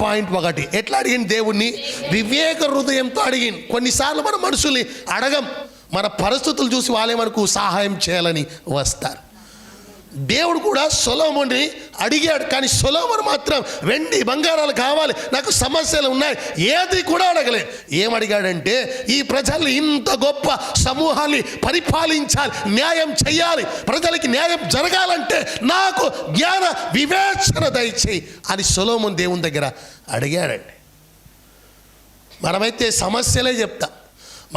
పాయింట్ 1. ఎట్లా అడిగింది దేవుణ్ణి? వివేక హృదయంతో అడిగింది. కొన్నిసార్లు మన మనుషుల్ని అడగం, మన పరిస్థితులు చూసి వాళ్ళే మనకు సహాయం చేయాలని వస్తారు. దేవుడు కూడా సొలొమోనుని అడిగాడు, కానీ సొలొమోను మాత్రం వెండి బంగారాలు కావాలి, నాకు సమస్యలు ఉన్నాయి, ఏది కూడా అడగలేదు. ఏమడిగాడంటే ఈ ప్రజల్ని, ఇంత గొప్ప సమూహాన్ని పరిపాలించాలి, న్యాయం చేయాలి, ప్రజలకి న్యాయం జరగాలంటే నాకు జ్ఞాన వివేచన దయచేయి అని సొలొమోను దేవుని దగ్గర అడిగాడండి. మనమైతే సమస్యలే చెప్తాం,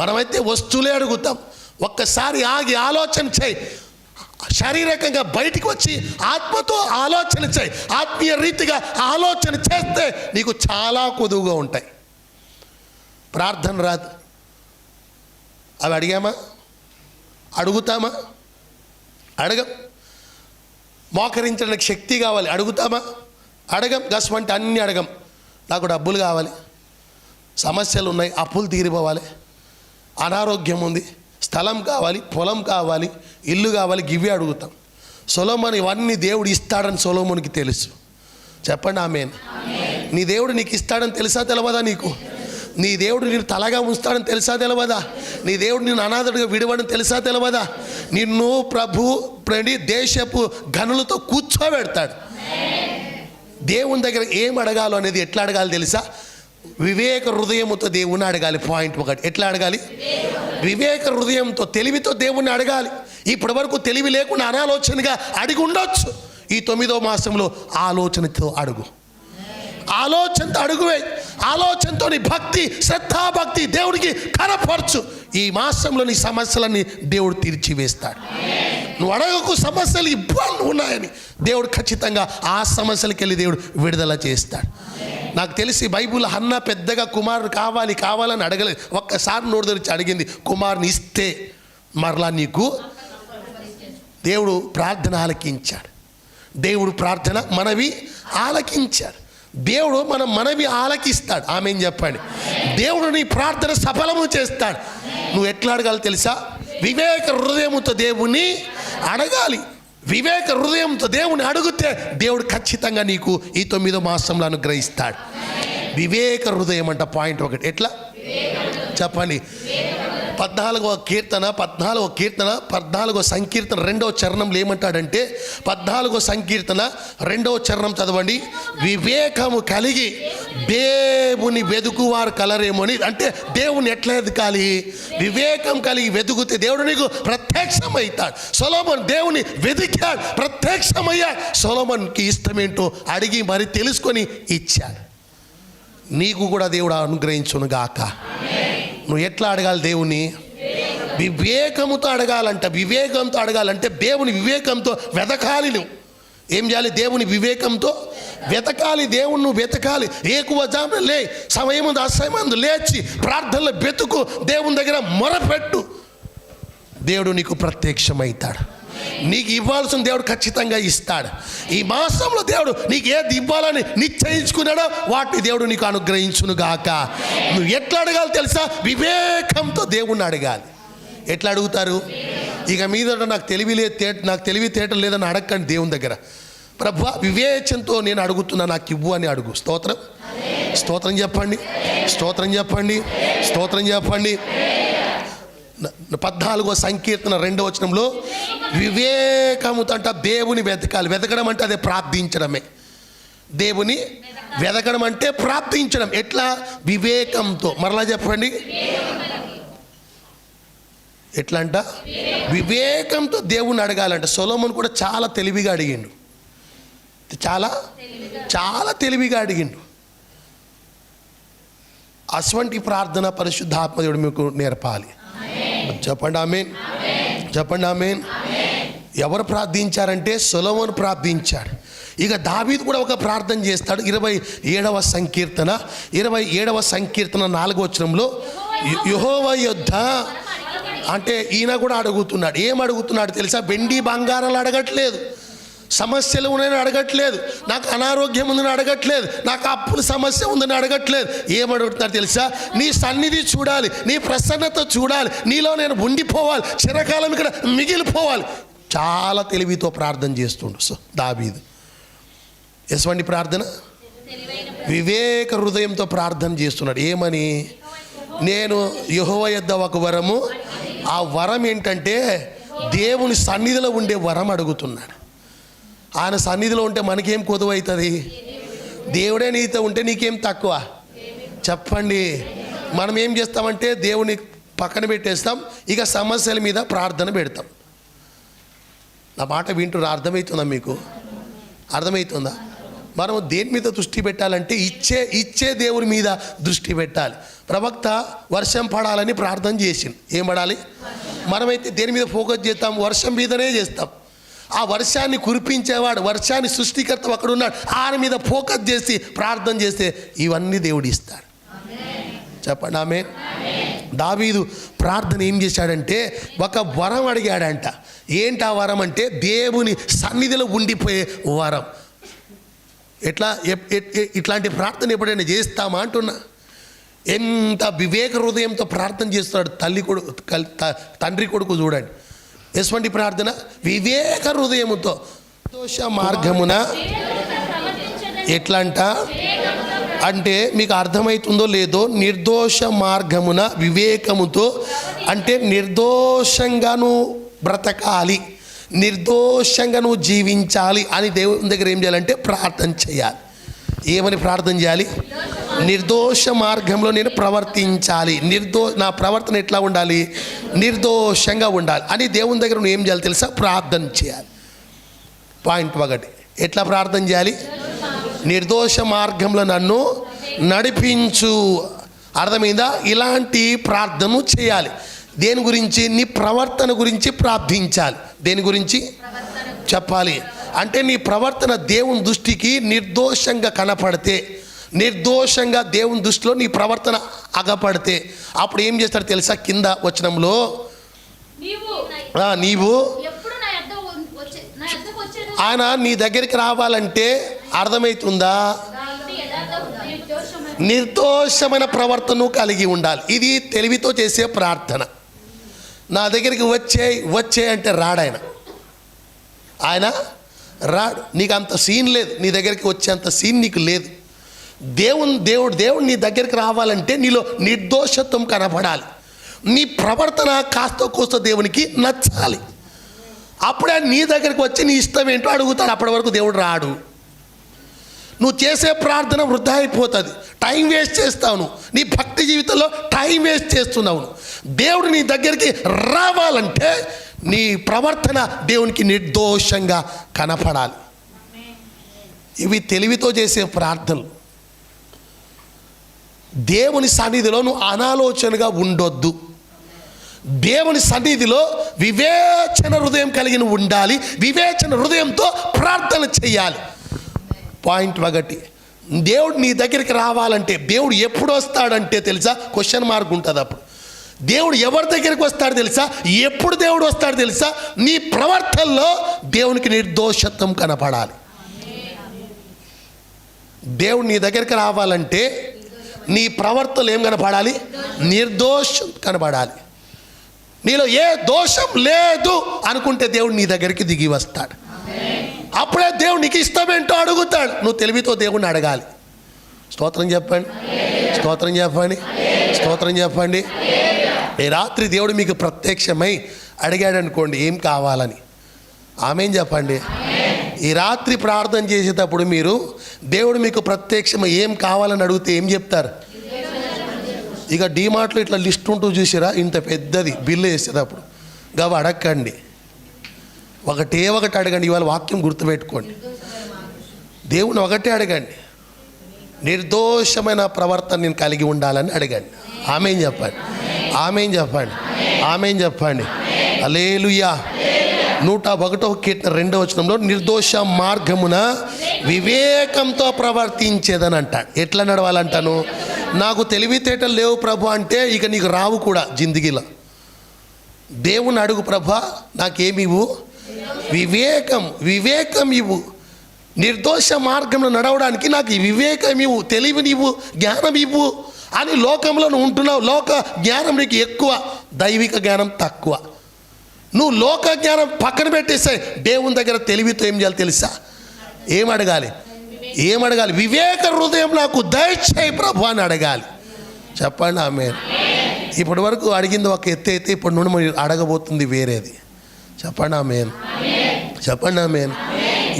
మనమైతే వస్తువులే అడుగుతాం. ఒక్కసారి ఆగి ఆలోచన చేయి, శారీరకంగా బయటికి వచ్చి ఆత్మతో ఆలోచన చేయి. ఆత్మీయ రీతిగా ఆలోచన చేస్తే నీకు చాలా కొదువుగా ఉంటాయి. ప్రార్థన రాదు, అవి అడిగామా? అడుగుతామా? అడగం. మోకరించడానికి శక్తి కావాలి, అడుగుతామా? అడగం. గస్వంటి అన్నీ అడగం. నాకు డబ్బులు కావాలి, సమస్యలు ఉన్నాయి, అప్పులు తీరిపోవాలి, అనారోగ్యం ఉంది, స్థలం కావాలి, పొలం కావాలి, ఇల్లు కావాలి, గివి అడుగుతాం. సొలొమోను ఇవన్నీ దేవుడు ఇస్తాడని సొలొమోనుకి తెలుసు. చెప్పండి ఆమేన్. నీ దేవుడు నీకు ఇస్తాడని తెలుసా తెలవదా? నీకు నీ దేవుడు నేను తలగా ఉంచుతాడని తెలుసా తెలవదా? నీ దేవుడు నేను అనాథుడిగా విడవడని తెలుసా తెలవదా? నిన్ను ప్రభు దేశపు గనులతో కూర్చోబెడతాడు. దేవుని దగ్గర ఏం అడగాలో అనేది ఎట్లా అడగాలి తెలుసా? వివేక హృదయంతో దేవుణ్ణి అడగాలి. పాయింట్ 1. ఎట్లా అడగాలి? వివేక హృదయంతో, తెలివితో దేవుణ్ణి అడగాలి. ఇప్పటి వరకు తెలివి లేకుండా అనాలోచనగా అడిగి ఉండొచ్చు. ఈ 9వ మాసంలో ఆలోచనతో అడుగు. ఆలోచనతో అడుగువే. ఆలోచనతో నీ భక్తి, శ్రద్ధాభక్తి దేవుడికి కనపరచు. ఈ మాసంలో నీ సమస్యలన్నీ దేవుడు తీర్చివేస్తాడు. నువ్వు అడగకు సమస్యలు ఇబ్బందులు ఉన్నాయని, దేవుడు ఖచ్చితంగా ఆ సమస్యలకి వెళ్ళి దేవుడు విడుదల చేస్తాడు. నాకు తెలిసి బైబిల్ హన్నా పెద్దగా కుమారుడు కావాలని అడగలేదు. ఒక్కసారి నోరు తెరిచి అడిగింది, కుమారుని ఇస్తే మరలా నీకు దేవుడు ప్రార్థన ఆలకించాడు. దేవుడు ప్రార్థన మనవి ఆలకించాడు. దేవుడు మన మనవి ఆలకిస్తాడు. ఆమేన్ చెప్పండి. దేవుడు నీ ప్రార్థన సఫలము చేస్తాడు. నువ్వు ఎట్లా అడగాలి తెలుసా? వివేక హృదయముతో దేవుణ్ణి అడగాలి. వివేక హృదయంతో దేవుని అడిగితే దేవుడు ఖచ్చితంగా నీకు ఈ 9వ మాసంలో అనుగ్రహిస్తాడు. వివేక హృదయం అంట. పాయింట్ 1. ఎట్లా చెప్పండి? 14వ కీర్తన 14వ సంకీర్తన 2వ చరణంలో ఏమంటాడంటే 14వ సంకీర్తన 2వ చరణం చదవండి. వివేకము కలిగి దేవుని వెదుకువారు కలరేమోని. అంటే దేవుని ఎట్లా ఎదగాలి? వివేకం కలిగి వెతుకుతే దేవుడు నీకు ప్రత్యక్షమవుతాడు. సొలొమోను దేవుని వెతికాడు, ప్రత్యక్షమయ్యాడు. సొలొమోనుకి ఇష్టమేంటో అడిగి మరి తెలుసుకొని ఇచ్చాడు. నీకు కూడా దేవుడు అనుగ్రహించును గాక. నువ్వు ఎట్లా అడగాలి దేవుని? వివేకముతో అడగాలంట. వివేకంతో అడగాలంటే దేవుని వివేకంతో వెతకాలి. నువ్వు ఏం చేయాలి? దేవుని వివేకంతో వెతకాలి. దేవుని నువ్వు వెతకాలి. ఏకువజామున లే, సమయముందు అసమయందు లేచి ప్రార్థనలో వెతుకు, దేవుని దగ్గర మొరపెట్టు. దేవుడు నీకు ప్రత్యక్షమవుతాడు. నీకు ఇవ్వాల్సిన దేవుడు ఖచ్చితంగా ఇస్తాడు. ఈ మాసంలో దేవుడు నీకు ఏది ఇవ్వాలని నిశ్చయించుకున్నాడో వాటిని దేవుడు నీకు అనుగ్రహించును గాక. నువ్వు ఎట్లా అడగాలి తెలుసా? వివేకంతో దేవుణ్ణి అడగాలి. ఎట్లా అడుగుతారు? ఇక మీద నాకు తెలివితేటలు లేదని అడగండి. దేవుని దగ్గర ప్రభువా వివేచనతో నేను అడుగుతున్నా, నాకు ఇవ్వు అని అడుగు. స్తోత్రం, స్తోత్రం చెప్పండి, స్తోత్రం చెప్పండి, స్తోత్రం చెప్పండి. 14వ సంకీర్తన 2వ వచనంలో వివేకముతో అంట దేవుని వెతకాలి. వెతకడం అంటే అదే ప్రార్థించడమే. దేవుని వెతకడం అంటే ప్రార్థించడం. ఎట్లా? వివేకంతో. మరలా చెప్పండి. ఎట్లా అంట? వివేకంతో దేవుణ్ణి అడగాలంట. సొలొమోను కూడా చాలా తెలివిగా అడిగిండు. చాలా చాలా తెలివిగా అడిగిండు. అటువంటి ప్రార్థన పరిశుద్ధాత్మదేవుడు మీకు నేర్పాలి. చెప్పండి ఆమేన్. చెప్పండి ఆమేన్. ఎవరు ప్రార్థించారంటే సొలొమోను ప్రార్థించాడు. ఇక దావీదు కూడా ఒక ప్రార్థన చేస్తాడు. 27వ సంకీర్తన 4వ వచనంలో యెహోవా యొద్ద అంటే ఈయన కూడా అడుగుతున్నాడు. ఏం అడుగుతున్నాడు తెలుసా? వెండి బంగారాలు అడగట్లేదు, సమస్యలు ఉన్నాయని అడగట్లేదు, నాకు అనారోగ్యం ఉందని అడగట్లేదు, నాకు అప్పుల సమస్య ఉందని అడగట్లేదు. ఏమడుగుతున్నారు తెలుసా? నీ సన్నిధి చూడాలి, నీ ప్రసన్నత చూడాలి, నీలో నేను ఉండిపోవాలి, చిరకాలం ఇక్కడ మిగిలిపోవాలి. చాలా తెలివితో ప్రార్థన చేస్తుండు దావీదు. ఎటువంటి ప్రార్థన? వివేక హృదయంతో ప్రార్థన చేస్తున్నాడు. ఏమని? నేను యెహోవా యొద్ద ఒక వరము, ఆ వరం ఏంటంటే దేవుని సన్నిధిలో ఉండే వరం అడుగుతున్నాడు. ఆయన సన్నిధిలో ఉంటే మనకేం కొదువ అవుతుంది? దేవుడే నీతో ఉంటే నీకేం తక్కువ? చెప్పండి. మనం ఏం చేస్తామంటే దేవుని పక్కన పెట్టేస్తాం, ఇక సమస్యల మీద ప్రార్థన పెడతాం. నా మాట వింటున్నా? అర్థమవుతుందా మీకు? అర్థమవుతుందా? మనం దేని మీద దృష్టి పెట్టాలంటే ఇచ్చే దేవుని మీద దృష్టి పెట్టాలి. ప్రవక్త వర్షం పడాలని ప్రార్థన చేసింది. ఏం పడాలి? మనమైతే దేని మీద ఫోకస్ చేస్తాం? వర్షం మీదనే చేస్తాం. ఆ వర్షాన్ని కురిపించేవాడు, వర్షాన్ని సృష్టికర్త అక్కడ ఉన్నాడు, ఆయన మీద ఫోకస్ చేసి ప్రార్థన చేస్తే ఇవన్నీ దేవుడు ఇస్తాడు. చెప్పండి ఆమేన్. దావీదు ప్రార్థన ఏం చేశాడంటే ఒక వరం అడిగాడంట. ఏంటి ఆ వరం అంటే దేవుని సన్నిధిలో ఉండిపోయే వరం. ఇట్లాంటి ప్రార్థన ఎప్పుడైనా చేస్తామా అంటున్నా. ఎంత వివేక హృదయంతో ప్రార్థన చేస్తున్నాడు తండ్రి కొడుకు చూడండి. ఎటువంటి ప్రార్థన? వివేక హృదయముతో. నిర్దోష మార్గమున ఎట్లంట అంటే మీకు అర్థమవుతుందో లేదో, నిర్దోష మార్గమున వివేకముతో అంటే నిర్దోషంగా నువ్వు బ్రతకాలి, నిర్దోషంగా నువ్వు జీవించాలి అని దేవుని దగ్గర ఏం చేయాలంటే ప్రార్థన చేయాలి. ఏమని ప్రార్థన చేయాలి? నిర్దోష మార్గంలో నేను ప్రవర్తించాలి, నా ప్రవర్తన ఎట్లా ఉండాలి? నిర్దోషంగా ఉండాలి అని దేవుని దగ్గర నువ్వు ఏం చేయాలి తెలుసా? ప్రార్థన చేయాలి. పాయింట్ ఒకటి, ఎట్లా ప్రార్థన చేయాలి? నిర్దోష మార్గంలో నన్ను నడిపించు. అర్థమైందా? ఇలాంటి ప్రార్థన చేయాలి. దేని గురించి? నీ ప్రవర్తన గురించి ప్రార్థించాలి. దేని గురించి చెప్పాలి అంటే నీ ప్రవర్తన దేవుని దృష్టికి నిర్దోషంగా కనపడితే, నిర్దోషంగా దేవుని దృష్టిలో నీ ప్రవర్తన అగపడితే అప్పుడు ఏం చేస్తాడు తెలుసా? కింద వచనంలో నీవు ఆయన నీ దగ్గరికి రావాలంటే అర్థమవుతుందా? నిర్దోషమైన ప్రవర్తన కలిగి ఉండాలి. ఇది తెలివితో చేసే ప్రార్థన. నా దగ్గరికి వచ్చే అంటే రాడాయన, ఆయన రాడు. నీకు అంత సీన్ లేదు, నీ దగ్గరికి వచ్చేంత సీన్ నీకు లేదు. దేవుడు నీ దగ్గరికి రావాలంటే నీలో నిర్దోషత్వం కనపడాలి, నీ ప్రవర్తన కాస్త కోస్త దేవునికి నచ్చాలి. అప్పుడే నీ దగ్గరికి వచ్చి నీ ఇష్టం ఏంటో అడుగుతాడు. అప్పటి వరకు దేవుడు రాడు. నువ్వు చేసే ప్రార్థన వృధా అయిపోతుంది, టైం వేస్ట్ చేస్తావు. నీ భక్తి జీవితంలో టైం వేస్ట్ చేస్తున్నావు. దేవుడు నీ దగ్గరికి రావాలంటే నీ ప్రవర్తన దేవునికి నిర్దోషంగా కనపడాలి. ఇవి తెలివితో చేసే ప్రార్థనలు. దేవుని సన్నిధిలో నువ్వు అనాలోచనగా ఉండొద్దు. దేవుని సన్నిధిలో వివేచన హృదయం కలిగి ఉండాలి. వివేచన హృదయంతో ప్రార్థన చేయాలి. పాయింట్ ఒకటి, దేవుడు నీ దగ్గరికి రావాలంటే దేవుడు ఎప్పుడు వస్తాడంటే తెలుసా? క్వశ్చన్ మార్క్ ఉంటుంది. అప్పుడు దేవుడు ఎవరి దగ్గరికి వస్తాడు తెలుసా? ఎప్పుడు దేవుడు వస్తాడు తెలుసా? నీ ప్రవర్తనలో దేవునికి నిర్దోషత్వం కనపడాలి. దేవుడు నీ దగ్గరికి రావాలంటే నీ ప్రవర్తనలో ఏం కనపడాలి? నిర్దోషం కనపడాలి. నీలో ఏ దోషం లేదు అనుకుంటే దేవుడు నీ దగ్గరికి దిగి వస్తాడు. అప్పుడే దేవుడు నీకు ఇష్టమేంటో అడుగుతాడు. నువ్వు తెలివితో దేవుడిని అడగాలి. స్తోత్రం చెప్పండి, స్తోత్రం చెప్పండి, స్తోత్రం చెప్పండి. ఈ రాత్రి దేవుడు మీకు ప్రత్యక్షమై అడిగాడు అనుకోండి ఏం కావాలని, ఆమేన్ చెప్పండి. ఈ రాత్రి ప్రార్థన చేసేటప్పుడు మీరు దేవుడు మీకు ప్రత్యక్షమై ఏం కావాలని అడిగితే ఏం చెప్తారు? ఇక డీమార్ట్లో ఇట్లా లిస్ట్ ఉంటూ చూసిరా, ఇంత పెద్దది బిల్లు వేసేటప్పుడు గవి అడగండి, ఒకటి అడగండి. ఇవాళ వాక్యం గుర్తుపెట్టుకోండి. దేవుని ఒకటే అడగండి, నిర్దోషమైన ప్రవర్తన నేను కలిగి ఉండాలని అడగండి. ఆమేన్ చెప్పండి, ఆమేన్ చెప్పండి, ఆమేన్ చెప్పండి. హల్లెలూయా. 101వ కీర్తన 2వ వచనంలో నిర్దోష మార్గమున వివేకంతో ప్రవర్తించేదని అంటాడు. ఎట్లా నడవాలంటాను? నాకు తెలివితేటలు లేవు ప్రభు అంటే ఇక నీకు రావు కూడా జిందగీలో. దేవుని అడుగు, ప్రభా నాకేమివ్వు? వివేకం ఇవ్వు. నిర్దోష మార్గంలో నడవడానికి నాకు ఈ వివేకం ఇవ్వు, తెలివినివ్వు, జ్ఞానం ఇవ్వు అని లోకంలో నువ్వు ఉంటున్నావు. లోక జ్ఞానం నీకు ఎక్కువ, దైవిక జ్ఞానం తక్కువ. నువ్వు లోక జ్ఞానం పక్కన పెట్టేసాయి. దేవుని దగ్గర తెలివితో ఏం చేయాలి తెలుసా? ఏమడగాలి? వివేక హృదయం నాకు దయచేయి ప్రభు అని అడగాలి. చెప్పండి ఆమేన్. ఇప్పటి వరకు అడిగింది ఒక ఎత్తు అయితే ఇప్పుడు నుండి మీరు అడగబోతుంది వేరేది. చెప్పండి ఆమేన్, చెప్పండి ఆమేన్.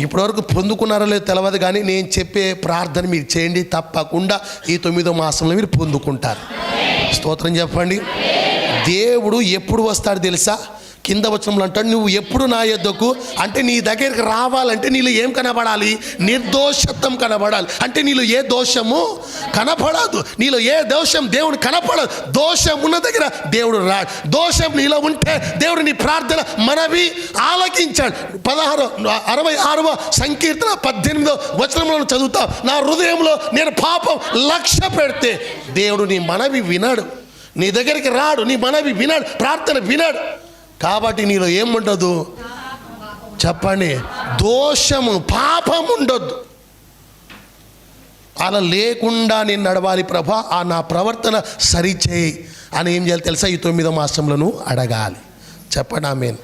ఇప్పటివరకు పొందుకున్నారో లేదో తెలియదు, కానీ నేను చెప్పే ప్రార్థన మీరు చేయండి, తప్పకుండా ఈ 9వ మాసంలో మీరు పొందుకుంటారు. స్తోత్రం చెప్పండి. దేవుడు ఎప్పుడు వస్తాడు తెలుసా? కింద వచనంలో అంటాడు, నువ్వు ఎప్పుడు నా యొద్దకు అంటే నీ దగ్గరికి రావాలంటే నీలో ఏం కనబడాలి? నిర్దోషత్వం కనబడాలి. అంటే నీలో ఏ దోషము కనపడదు, నీలో ఏ దోషం దేవుడు కనపడదు. దోషం ఉన్న దగ్గర దేవుడు రాడు. దోషం నీలో ఉంటే దేవుడు నీ ప్రార్థన మనవి ఆలకించాడు. 66వ సంకీర్తన 18వ వచనంలో చదువుతావు, నా హృదయంలో నేను పాపం లక్ష్య పెడితే దేవుడు నీ మనవి వినాడు, నీ దగ్గరికి రాడు, నీ మనవి వినాడు, ప్రార్థన వినాడు. కాబట్టి నీలో ఏముండదు? చెప్పండి, దోషము, పాపం ఉండొద్దు. అలా లేకుండా నేను నడవాలి ప్రభా, ఆ నా ప్రవర్తన సరిచేయి అని ఏం చేయాలి తెలుసా? ఈ 9వ మాసంలో నువ్వు అడగాలి. చెప్పండి ఆమేన్.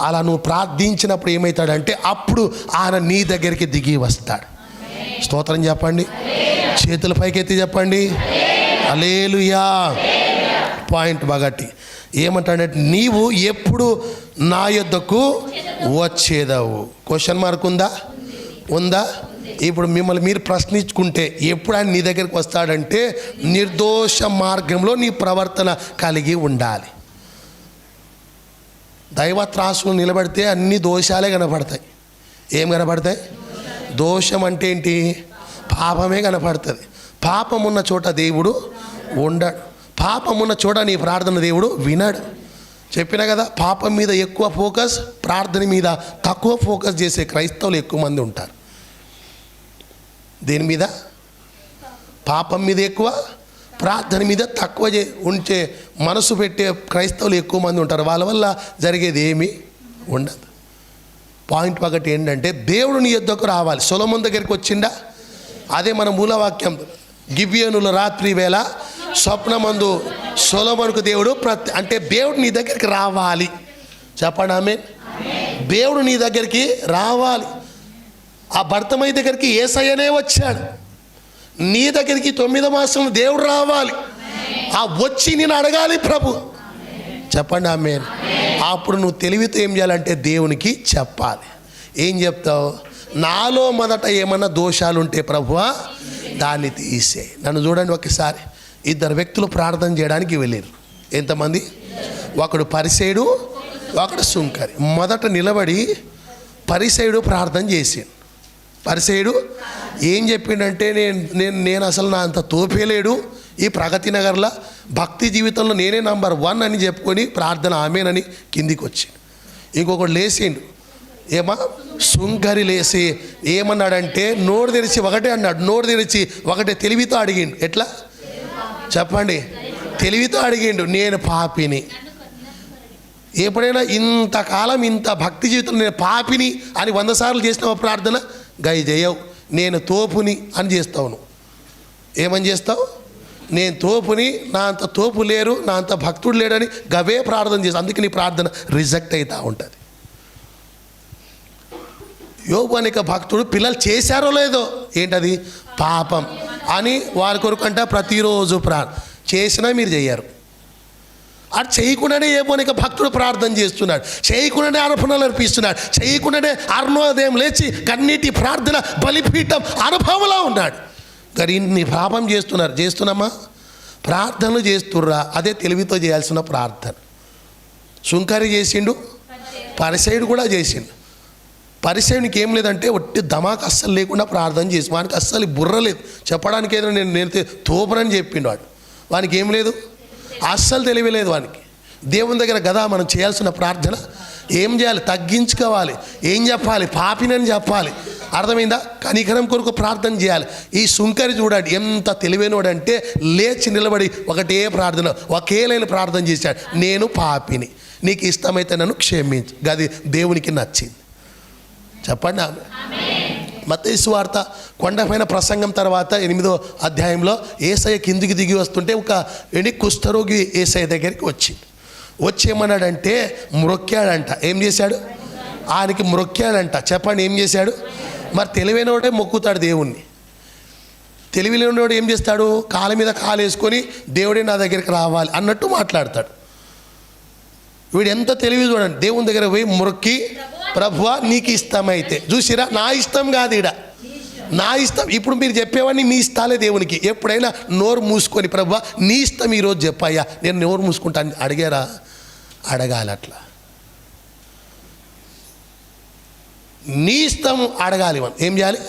అలా నువ్వు ప్రార్థించినప్పుడు ఏమవుతాడంటే అప్పుడు ఆయన నీ దగ్గరికి దిగి వస్తాడు. స్తోత్రం చెప్పండి, చేతుల పైకెత్తి చెప్పండి హల్లెలూయా. పాయింట్ బాగట్టి ఏమంటాడంటే నీవు ఎప్పుడు నా యొద్దకు వచ్చేదావు? క్వశ్చన్ మార్క్ ఉందా? ఇప్పుడు మిమ్మల్ని మీరు ప్రశ్నించుకుంటే ఎప్పుడు ఆయన నీ దగ్గరికి వస్తాడంటే నిర్దోష మార్గంలో నీ ప్రవర్తన కలిగి ఉండాలి. దైవ త్రాసులు నిలబడితే అన్ని దోషాలే కనపడతాయి. ఏం కనపడతాయి? దోషం అంటే ఏంటి? పాపమే కనపడుతుంది. పాపం ఉన్న చోట దేవుడు ఉండడు. పాపం ఉన్న చోట నీ ప్రార్థన దేవుడు వినాడు. చెప్పినా కదా, పాపం మీద ఎక్కువ ఫోకస్, ప్రార్థన మీద తక్కువ ఫోకస్ చేసే క్రైస్తవులు ఎక్కువ మంది ఉంటారు. దేని మీద? పాపం మీద ఎక్కువ, ప్రార్థన మీద తక్కువ ఉంచే మనసు పెట్టే క్రైస్తవులు ఎక్కువ మంది ఉంటారు. వాళ్ళ వల్ల జరిగేది ఏమీ ఉండదు. పాయింట్ ఒకటి ఏంటంటే దేవుడు నీ యొద్దకు రావాలి. సొలొమోను దగ్గరికి వచ్చిండా? అదే మన మూలవాక్యం. గిబియోనుల రాత్రి వేళ స్వప్నమందు సొలొమోనుకు దేవుడు అంటే దేవుడు నీ దగ్గరికి రావాలి. చెప్పండి ఆమేన్. దేవుడు నీ దగ్గరికి రావాలి. ఆ భర్తమయ్య దగ్గరికి యేసయ్యనే వచ్చాడు. నీ దగ్గరికి 9వ మాసంలో దేవుడు రావాలి. ఆ వచ్చి నేను అడగాలి ప్రభు. చెప్పండి ఆమేన్. అప్పుడు నువ్వు తెలివితో ఏం చేయాలంటే దేవునికి చెప్పాలి. ఏం చెప్తావు? నాలో మొదట ఏమన్నా దోషాలు ఉంటే ప్రభువా దాన్ని తీసే. నన్ను చూడండి, ఒకసారి 2 వ్యక్తులు ప్రార్థన చేయడానికి వెళ్ళారు. ఎంతమంది? ఒకడు పరిసయ్యుడు, ఒకడు సుంకరి. మొదట నిలబడి పరిసయ్యుడు ప్రార్థన చేసిండు. పరిసయ్యుడు ఏం చెప్పిండంటే నేను అసలు నా అంత తోపేలేడు ఈ ప్రగతి నగర్లో, భక్తి జీవితంలో నేనే నంబర్ 1 అని చెప్పుకొని ప్రార్థన ఆమేనని కిందికి వచ్చి. ఇంకొకడు లేచిండు. సుంకరి లేసి ఏమన్నాడంటే నోరు తెరిచి ఒకటే అన్నాడు. నోరు తెరిచి ఒకటే తెలివితో అడిగిండు. ఎట్లా? చెప్పండి, తెలివితో అడిగిండు, నేను పాపిని. ఎప్పుడైనా ఇంతకాలం ఇంత భక్తి జీవితంలో నేను పాపిని అని 100 సార్లు చేసినావు ప్రార్థన? గై చేయవు. నేను తోపుని అని చేస్తావు. ఏమని చేస్తావు? నేను తోపుని, నా అంత తోపు లేరు, నా అంత భక్తుడు లేడని గవే ప్రార్థన చేస్తావు. అందుకే నీ ప్రార్థన రిజెక్ట్ అవుతూ ఉంటుంది. యోబు అనేక భక్తుడు పిల్లలు చేశారో లేదో, ఏంటది? పాపం అని వారి కొరకు అంటే ప్రతిరోజు చేసినా మీరు చెయ్యరు. అది చేయకుండానే ఏమోనిక భక్తుడు ప్రార్థన చేస్తున్నాడు, చేయకుండానే అర్పణలు అర్పిస్తున్నాడు, చేయకుండానే అరుణోదయం లేచి కన్నీటి ప్రార్థన బలిపీఠం అనుభవంలో ఉన్నాడు. కానీ ఇన్ని పాపం చేస్తున్నామా? ప్రార్థనలు చేస్తుర్రా? అదే తెలివితో చేయాల్సిన ప్రార్థన. సుంకరి చేసిండు, పరిసయ్యుడు కూడా చేసిండు. పరిచయానికి ఏం లేదంటే ఒట్టి ధమాక్ అస్సలు లేకుండా ప్రార్థన చేసి వానికి అస్సలు బుర్ర లేదు. చెప్పడానికి ఏదో నేను తోపనని చెప్పిండు వానికి ఏం లేదు, అస్సలు తెలియలేదు వానికి. దేవుని దగ్గర కదా మనం చేయాల్సిన ప్రార్థన ఏం చేయాలి? తగ్గించుకోవాలి. ఏం చెప్పాలి? పాపినని చెప్పాలి. అర్థమైందా? కనికరం కొరకు ప్రార్థన చేయాలి. ఈ సుంకరి చూడండి ఎంత తెలివైనోడంటే లేచి నిలబడి ఒకటే ప్రార్థన, ఒకే లైన్ ప్రార్థన చేశాడు, నేను పాపిని, నీకు ఇష్టమైతే నన్ను క్షమించు. గది దేవునికి నచ్చింది. చెప్పండి ఆమె. మత్తయి సువార్త కొండపైన ప్రసంగం తర్వాత 8వ అధ్యాయంలో యేసయ్య కిందికి దిగి వస్తుంటే ఒక కుష్ఠరోగి యేసయ్య దగ్గరికి వచ్చి ఏమన్నాడంటే మ్రొక్కాడంట. ఏం చేశాడు? ఆయనకి మ్రొక్కాడంట. చెప్పండి ఏం చేశాడు? మరి తెలివైనోడే మొక్కుతాడు దేవుణ్ణి. తెలివిలేనివాడు ఏం చేస్తాడు? కాళ్ళ మీద కాలు వేసుకొని దేవుడే నా దగ్గరికి రావాలి అన్నట్టు మాట్లాడతాడు. వీడు ఎంత తెలివి చూడండి. దేవుని దగ్గర పోయి మొక్కి, ప్రభువా నీకు ఇష్టమైతే, చూసిరా నా ఇష్టం కాదు, ఈడ నా ఇష్టం. ఇప్పుడు మీరు చెప్పేవాడిని మీ ఇష్టాలే దేవునికి. ఎప్పుడైనా నోరు మూసుకొని ప్రభువా నీ ఇష్టం ఈరోజు చెప్పయ్యా, నేను నోరు మూసుకుంటాను అడిగారా? అడగాలి. అట్లా నీ ఇష్టం అడగాలి. మనం ఏం చేయాలి?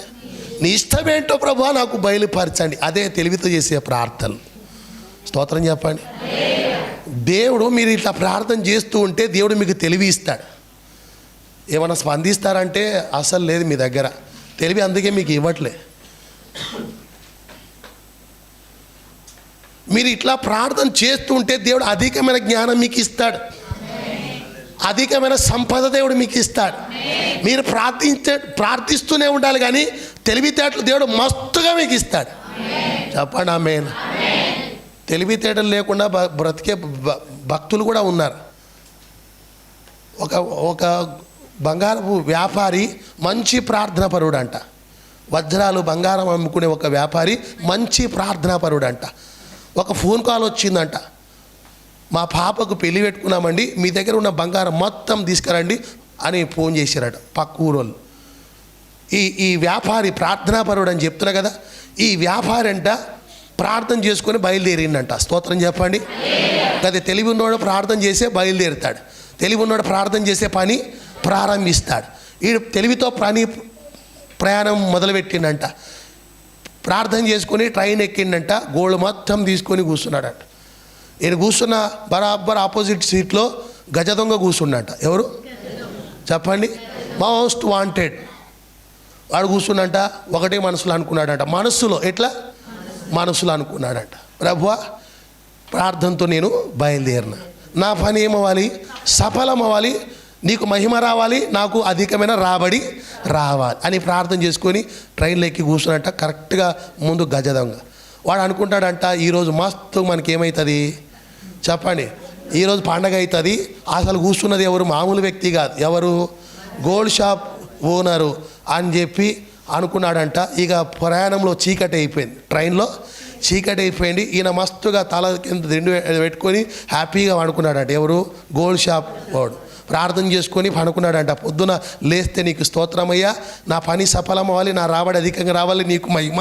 నీ ఇష్టం ఏంటో ప్రభువా నాకు బయలుపరచండి. అదే తెలివితో చేసే ప్రార్థనలు. స్తోత్రం చెప్పండి. దేవుడు మీరు ఇట్లా ప్రార్థన చేస్తూ ఉంటే దేవుడు మీకు తెలివి ఇస్తాడు. ఏమైనా స్పందిస్తారంటే అసలు లేదు మీ దగ్గర తెలివి, అందుకే మీకు ఇవ్వట్లే. మీరు ఇట్లా ప్రార్థన చేస్తూ ఉంటే దేవుడు అధికమైన జ్ఞానం మీకు ఇస్తాడు, అధికమైన సంపద దేవుడు మీకు ఇస్తాడు. మీరు ప్రార్థిస్తూనే ఉండాలి, కానీ తెలివితేటలు దేవుడు మస్తుగా మీకు ఇస్తాడు. చెప్పండి ఆమేన్. తెలివితేటలు లేకుండా బ్రతికే భక్తులు కూడా ఉన్నారు. ఒక బంగారపు వ్యాపారి మంచి ప్రార్థనాపరుడు అంట. వజ్రాలు బంగారం అమ్ముకునే ఒక వ్యాపారి మంచి ప్రార్థనాపరుడు అంట. ఒక ఫోన్ కాల్ వచ్చిందంట, మా పాపకు పెళ్లి పెట్టుకున్నామండి, మీ దగ్గర ఉన్న బంగారం మొత్తం తీసుకురండి అని ఫోన్ చేశారట పక్క ఊరోళ్ళు. ఈ వ్యాపారి ప్రార్థనాపరుడు అని చెప్తున్నా కదా, ఈ వ్యాపారి అంట ప్రార్థన చేసుకొని బయలుదేరిండంట. స్తోత్రం చెప్పండి. అదే తెలివి ఉన్నవాడు ప్రార్థన చేసే బయలుదేరుతాడు, తెలివి ఉన్నవాడు ప్రార్థన చేసే పని ప్రారంభిస్తాడు. ఈ తెలివితో ప్రయాణం మొదలుపెట్టిండంట. ప్రార్థన చేసుకొని ట్రైన్ ఎక్కిండంట. గోల్డ్ మొత్తం తీసుకొని కూర్చున్నాడంట. ఈయన కూర్చున్న బరాబర్ ఆపోజిట్ సీట్లో గజ దొంగ కూర్చున్నాడంట. ఎవరు చెప్పండి? మోస్ట్ వాంటెడ్ వాడు కూర్చున్నంట. ఒకటే మనసులో అనుకున్నాడంట. మనస్సులో ఎట్లా? మనసులో అనుకున్నాడంట, ప్రభువా ప్రార్థనతో నేను బయలుదేరిన, నా పని ఏమవ్వాలి? సఫలం అవ్వాలి, నీకు మహిమ రావాలి, నాకు అధికమైన రాబడి రావాలి అని ప్రార్థన చేసుకొని ట్రైన్లో ఎక్కి కూర్చున్నట్ట. కరెక్ట్గా ముందు గజ దొంగ. వాడు అనుకుంటాడంట ఈరోజు మస్తు మనకి ఏమవుతుంది చెప్పండి, ఈరోజు పండగ అవుతుంది. అసలు కూర్చున్నది ఎవరు? మామూలు వ్యక్తి కాదు, ఎవరు? గోల్డ్ షాప్ ఓనరు అని చెప్పి అనుకున్నాడంట. ఇక ప్రయాణంలో చీకటి అయిపోయింది, ట్రైన్లో చీకటి అయిపోయింది. ఈయన మస్తుగా తల కింద దిండు పెట్టుకొని హ్యాపీగా పడుకున్నాడంట. ఎవరు? గోల్డ్ షాప్ వాడు. ప్రార్థన చేసుకొని పడుకున్నాడంట. పొద్దున లేస్తే నీకు స్తోత్రమయ్యా, నా పని సఫలం అవ్వాలి, నా రాబడి అధికంగా రావాలి, నీకు మహిమ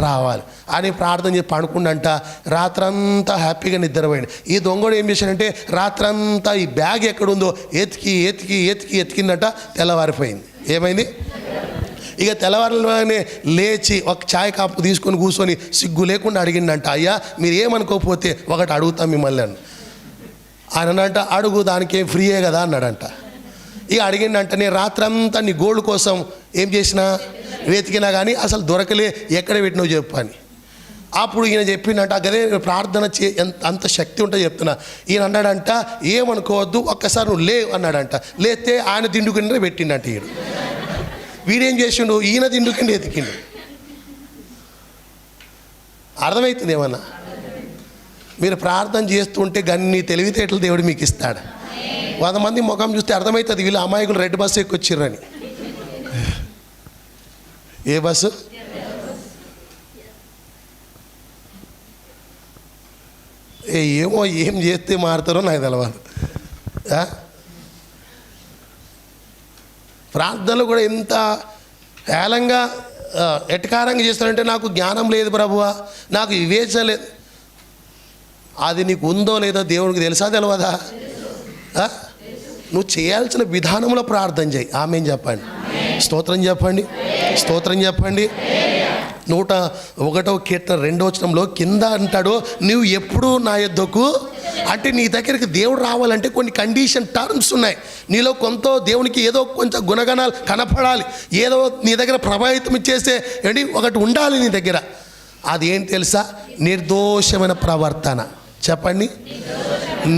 రావాలి అని ప్రార్థన చేసి పడుకుండంట. రాత్రంతా హ్యాపీగా నిద్రపోయింది. ఈ దొంగడు ఏం చేశాడంటే రాత్రంతా ఈ బ్యాగ్ ఎక్కడుందో ఎతికిందంట. తెల్లవారిపోయింది. ఏమైంది? ఇక తెల్లవారులోనే లేచి ఒక ఛాయ్ కప్పు తీసుకొని కూర్చొని సిగ్గు లేకుండా అడిగిండంట, అయ్యా మీరు ఏమనుకోకపోతే ఒకటి అడుగుతాం మిమ్మల్ని అని. ఆయనంట, అడుగు, దానికి ఏం ఫ్రీయే కదా అన్నాడంట. ఇక అడిగిండంట, నేను రాత్రంతా నీ గోల్డ్ కోసం ఏం చేసినా వెతికినా కానీ అసలు దొరకలే, ఎక్కడ పెట్టినావు చెప్పు అని. అప్పుడు ఈయన చెప్పిండంట, అదే ప్రార్థన అంత శక్తి ఉంటే చెప్తున్నా. ఈయన అన్నాడంట, ఏమనుకోవద్దు, ఒక్కసారి నువ్వు లేవు అన్నాడంట. లేస్తే ఆయన దిండు కింద పెట్టిండంట. వీడేం చేసిండు? ఈయన దిండు కింద ఎతికిండు. అర్థమవుతుంది ఏమన్నా? మీరు ప్రార్థన చేస్తుంటే గన్ని తెలివితేటలు దేవుడు మీకు ఇస్తాడు. 100 మంది ముఖం చూస్తే అర్థమవుతుంది వీళ్ళు అమాయకులు రెడ్ బస్సు ఎక్కొచ్చిర్రని. ఏ బస్సు? ఏమో ఏం చేస్తే మారుతారో నాకు తెలియదు. ప్రార్థనలు కూడా ఎంత హేళంగా ఎటకారంగా చేస్తారంటే, నాకు జ్ఞానం లేదు ప్రభువా, నాకు వివేచన లేదు. అది నీకు ఉందో లేదో దేవునికి తెలుసా తెలియదా? నువ్వు చేయాల్సిన విధానంలో ప్రార్థన చేయి. ఆమేన్ చెప్పండి. స్తోత్రం చెప్పండి, స్తోత్రం చెప్పండి. 101వ కీర్తన 2వ వచనంలో కింద అంటాడు, నువ్వు ఎప్పుడు నా యొద్దకు, అంటే నీ దగ్గరికి దేవుడు రావాలంటే కొన్ని కండిషన్ టర్మ్స్ ఉన్నాయి. నీలో కొంత దేవునికి ఏదో కొంచెం గుణగణాలు కనపడాలి, ఏదో నీ దగ్గర ప్రభావితం చేసే ఏంటి ఒకటి ఉండాలి నీ దగ్గర. అది ఏంటి తెలుసా? నిర్దోషమైన ప్రవర్తన. చెప్పండి.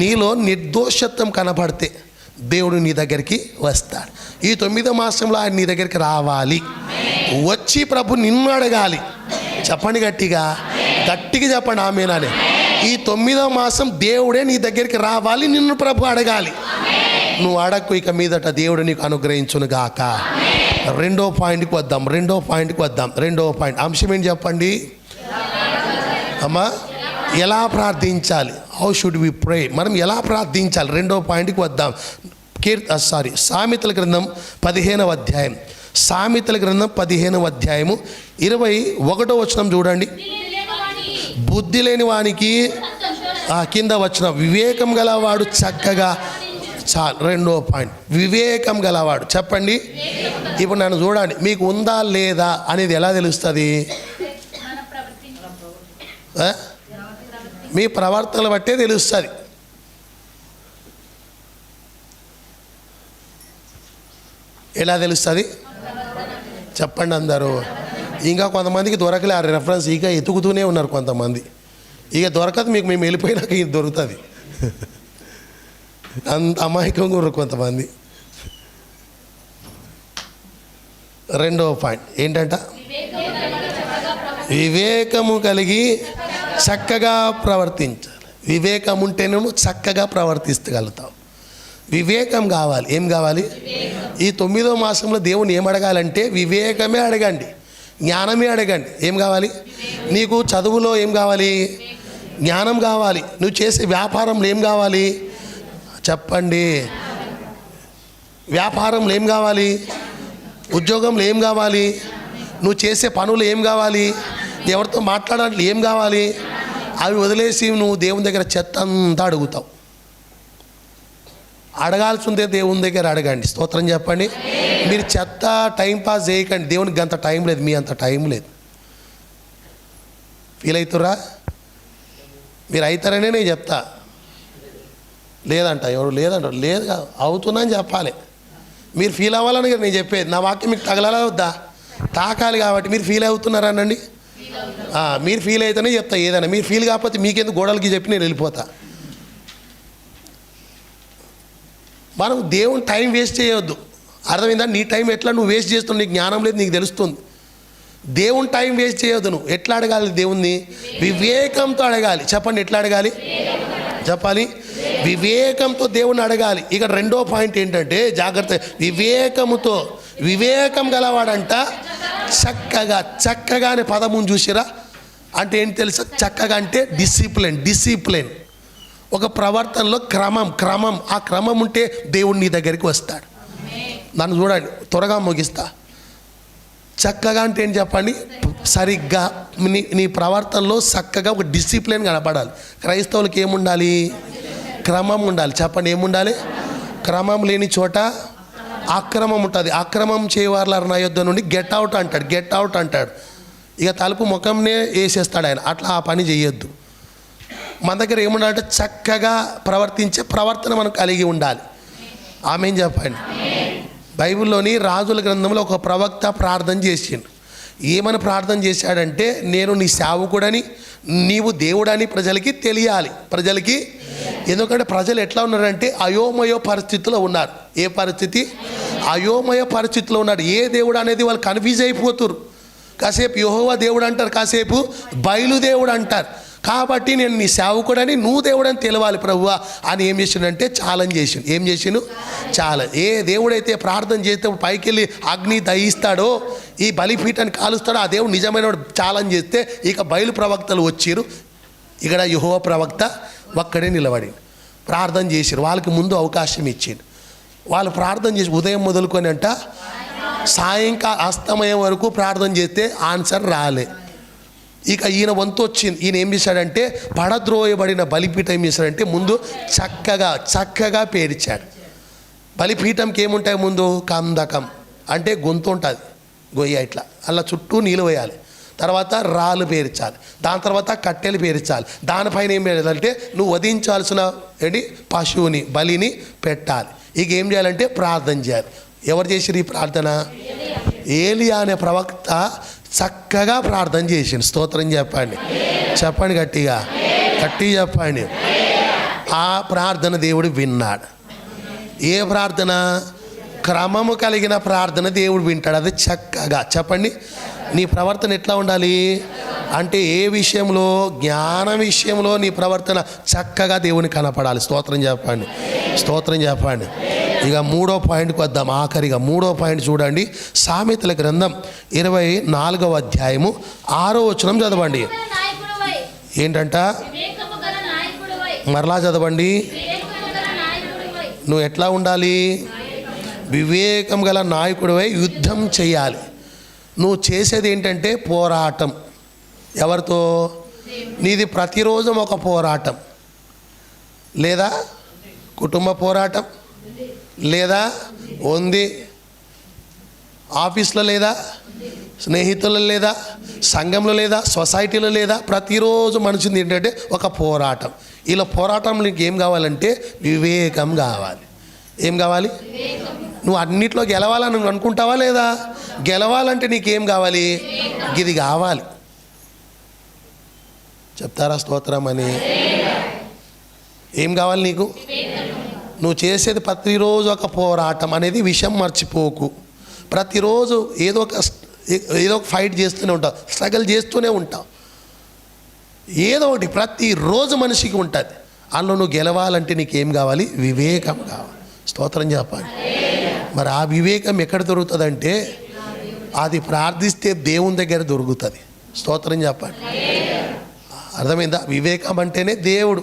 నీలో నిర్దోషత్వం కనపడితే దేవుడు నీ దగ్గరికి వస్తాడు. ఈ 9వ మాసంలో ఆయన నీ దగ్గరికి రావాలి, వచ్చి ప్రభు నిన్ను అడగాలి. చెప్పండి గట్టిగా, గట్టిగా చెప్పండి ఆమేనని. ఈ 9వ మాసం దేవుడే నీ దగ్గరికి రావాలి, నిన్ను ప్రభు అడగాలి. నువ్వు అడగకు, ఇక మీదట దేవుడు నీకు అనుగ్రహించును గాక. 2వ పాయింట్కి వద్దాం. 2వ పాయింట్ అంశం ఏంటి చెప్పండి అమ్మా? ఎలా ప్రార్థించాలి? హౌ షుడ్ వి ప్రే? మనం ఎలా ప్రార్థించాలి? 2వ పాయింట్కి వద్దాం. సామెతల గ్రంథం 15వ అధ్యాయం, సామెతల గ్రంథం 15వ అధ్యాయము 21వ వచనం చూడండి. బుద్ధి లేని వానికి కింద వచ్చిన వివేకం గలవాడు చక్కగా. చాలు, 2వ పాయింట్ వివేకం గలవాడు. చెప్పండి. ఇప్పుడు నన్ను చూడండి, మీకు ఉందా లేదా అనేది ఎలా తెలుస్తుంది? మీ ప్రవర్తనలు బట్టే తెలుస్తుంది. ఎలా తెలుస్తుంది చెప్పండి అందరూ? ఇంకా కొంతమందికి దొరకలే ఆ రెఫరెన్స్, ఇక ఎతుకుతూనే ఉన్నారు కొంతమంది. ఇక దొరకదు మీకు, మేము వెళ్ళిపోయినాక ఇది దొరుకుతుంది. అంత అమాయకంగా ఉన్నారు కొంతమంది. 2వ పాయింట్ ఏంటంట? వివేకము కలిగి చక్కగా ప్రవర్తించాలి. వివేకం ఉంటేనేమో చక్కగా ప్రవర్తించగలుగుతావు. వివేకం కావాలి. ఏం కావాలి? ఈ 9వ మాసంలో దేవుని ఏం అడగాలంటే వివేకమే అడగండి, జ్ఞానమే అడగండి. ఏం కావాలి నీకు? చదువులో ఏం కావాలి? జ్ఞానం కావాలి. నువ్వు చేసే వ్యాపారంలో ఏం కావాలి? చెప్పండి. వ్యాపారంలో ఏం కావాలి? ఉద్యోగంలో ఏం కావాలి? నువ్వు చేసే పనులు ఏం కావాలి? ఎవరితో మాట్లాడాలి ఏం కావాలి? అవి వదిలేసి నువ్వు దేవుని దగ్గర చెత్త అంతా అడుగుతావు. అడగాల్సి ఉంటే దేవుని దగ్గర అడగండి. స్తోత్రం చెప్పండి. మీరు చెత్త టైంపాస్ చేయకండి. దేవునికి అంత టైం లేదు, మీ అంత టైం లేదు. ఫీల్ అవుతురా? మీరు అవుతారనే నేను చెప్తా. లేదంట ఎవరు లేదంట, లేదు అవుతున్నా అని చెప్పాలి. మీరు ఫీల్ అవ్వాలని నేను చెప్పేది. నా వాక్యం మీకు తగలాలా వద్దా? తాకాలి. కాబట్టి మీరు ఫీల్ అవుతున్నారనండి. మీరు ఫీల్ అయితేనే చెప్తా ఏదైనా. మీరు ఫీల్ కాకపోతే మీకెందుకు గోడలకి చెప్పి నేను వెళ్ళిపోతా. మనం దేవుని టైం వేస్ట్ చేయవద్దు. అర్థమైందా? నీ టైం ఎట్లా నువ్వు వేస్ట్ చేస్తున్నావు, నీకు జ్ఞానం లేదు, నీకు తెలుస్తుంది. దేవుని టైం వేస్ట్ చేయవద్దు. నువ్వు ఎట్లా అడగాలి దేవుణ్ణి? వివేకంతో అడగాలి. చెప్పండి, ఎట్లా అడగాలి చెప్పాలి? వివేకంతో దేవుణ్ణి అడగాలి. ఇక 2వ పాయింట్ ఏంటంటే జాగ్రత్త. వివేకముతో, వివేకం గలవాడంట చక్కగా. చక్కగా అనే పదమును చూసిరా? అంటే ఏంటి తెలుసా? చక్కగా అంటే డిసిప్లిన్. ఒక ప్రవర్తనలో క్రమం. ఆ క్రమం ఉంటే దేవుడు నీ దగ్గరికి వస్తాడు. నన్ను చూడండి, త్వరగా ముగిస్తా. చక్కగా అంటే ఏంటి చెప్పండి? సరిగ్గా నీ ప్రవర్తనలో చక్కగా ఒక డిసిప్లిన్ కనపడాలి. క్రైస్తవులకి ఏముండాలి? క్రమం ఉండాలి. చెప్పండి, ఏముండాలి? క్రమం లేని చోట అక్రమం ఉంటుంది. అక్రమం చేయవార్ల నా యొద్ద నుండి గెట్ అవుట్ అంటాడు. ఇక తలుపు ముఖంనే వేసేస్తాడు ఆయన. అట్లా ఆ పని చేయొద్దు. మన దగ్గర ఏముండాలంటే చక్కగా ప్రవర్తించే ప్రవర్తన మనం కలిగి ఉండాలి. ఆమేన్ చెప్పండి. బైబిల్లోని రాజుల గ్రంథంలో ఒక ప్రవక్త ప్రార్థన చేసిండు. ఏమని ప్రార్థన చేశాడంటే, నేను నీ సేవకుడని, నీవు దేవుడని ప్రజలకి తెలియాలి. ఎందుకంటే ప్రజలు ఎట్లా ఉన్నారంటే అయోమయ పరిస్థితిలో ఉన్నారు. ఏ పరిస్థితి? అయోమయ పరిస్థితిలో ఉన్నారు. ఏ దేవుడు అనేది వాళ్ళు కన్ఫ్యూజ్ అయిపోతున్నారు. కాసేపు యెహోవా దేవుడు అంటారు, కాసేపు బయలుదేవుడు అంటారు. కాబట్టి నేను నీ సేవకుడని, నువ్వు దేవుడని తెలవాలి ప్రభువా అని ఏం చేసిండంటే ఛాలెంజ్ చేసిండు. ఏం చేసిండు? ఛాలెంజ్. ఏ దేవుడైతే ప్రార్థన చేస్తే పైకి వెళ్ళి అగ్ని దహిస్తాడో, ఈ బలిపీఠాన్ని కాలుస్తాడో, ఆ దేవుడు నిజమైన ఛాలెంజ్ చేస్తే ఇక బయలు ప్రవక్తలు వచ్చిరు. ఇక్కడ యెహోవా ప్రవక్త ఒక్కడే నిలబడి ప్రార్థన చేసిరు. వాళ్ళకి ముందు అవకాశం ఇచ్చిండు. వాళ్ళు ప్రార్థన చేసి ఉదయం మొదలుకొని అంట సాయంకాలం అస్తమయం వరకు ప్రార్థన చేస్తే ఆన్సర్ రాలే. ఇక ఈయన వంతు వచ్చింది. ఈయన ఏం చేశాడంటే పడద్రోయబడిన బలిపీఠం ఏం చేశాడంటే ముందు చక్కగా పేర్చాడు. బలిపీఠంకి ఏముంటాయి ముందు? కందకం. అంటే గొంతు ఉంటుంది, గొయ్య ఇట్లా అలా చుట్టూ నీళ్ళు వేయాలి. తర్వాత రాళ్ళు పేర్చాలి, దాని తర్వాత కట్టెలు పేర్చాలి. దానిపైన ఏం చేయాలంటే నువ్వు వధించాల్సిన పశువుని బలిని పెట్టాలి. ఇక ఏం చేయాలంటే ప్రార్థన చేయాలి. ఎవరు చేసిరు ఈ ప్రార్థన? ఏలియా అనే ప్రవక్త చక్కగా ప్రార్థన చేసిండు. స్తోత్రం చెప్పండి, చెప్పండి గట్టిగా, గట్టిగా చెప్పండి. ఆ ప్రార్థన దేవుడు విన్నాడు. ఏ ప్రార్థన? క్రమము కలిగిన ప్రార్థన దేవుడు వింటాడు. అది చక్కగా చెప్పండి. నీ ప్రవర్తన ఎట్లా ఉండాలి అంటే ఏ విషయంలో? జ్ఞాన విషయంలో నీ ప్రవర్తన చక్కగా దేవుని కనపడాలి. స్తోత్రం చెప్పండి, స్తోత్రం చెప్పండి. ఇక 3వ పాయింట్కి వద్దాం. ఆఖరిగా 3వ పాయింట్ చూడండి. సామెతల గ్రంథం 24వ అధ్యాయము 6వ వచనం చదవండి. ఏంటంట? మరలా చదవండి. నువ్వు ఎట్లా ఉండాలి? వివేకం గల నాయకుడివై యుద్ధం చేయాలి. నువ్వు చేసేది ఏంటంటే పోరాటం. ఎవరితో? నీది ప్రతిరోజు ఒక పోరాటం. లేదా కుటుంబ పోరాటం, లేదా ఉంది ఆఫీస్లో, లేదా స్నేహితులలో, లేదా సంఘంలో, లేదా సొసైటీలో, లేదా ప్రతిరోజు మనిషిది ఏంటంటే ఒక పోరాటం. ఇలా పోరాటంలో నీకు ఏం కావాలంటే వివేకం కావాలి. ఏం కావాలి? నువ్వు అన్నిట్లో గెలవాలని నువ్వు అనుకుంటావా లేదా? గెలవాలంటే నీకేం కావాలి? ఇది కావాలి. చెప్తారా స్తోత్రం అని? ఏం కావాలి నీకు? నువ్వు చేసేది ప్రతిరోజు ఒక పోరాటం అనేది విషయం మర్చిపోకు. ప్రతిరోజు ఏదో ఒక ఫైట్ చేస్తూనే ఉంటావు, స్ట్రగల్ చేస్తూనే ఉంటావు. ఏదో ఒకటి ప్రతిరోజు మనిషికి ఉంటుంది. అందులో నువ్వు గెలవాలంటే నీకేం కావాలి? వివేకం కావాలి. స్తోత్రం చెప్పాలి. మరి ఆ వివేకం ఎక్కడ దొరుకుతుందంటే అది ప్రార్థిస్తే దేవుని దగ్గర దొరుకుతుంది. స్తోత్రం చెప్పండి. అర్థమైందా? వివేకం అంటేనే దేవుడు.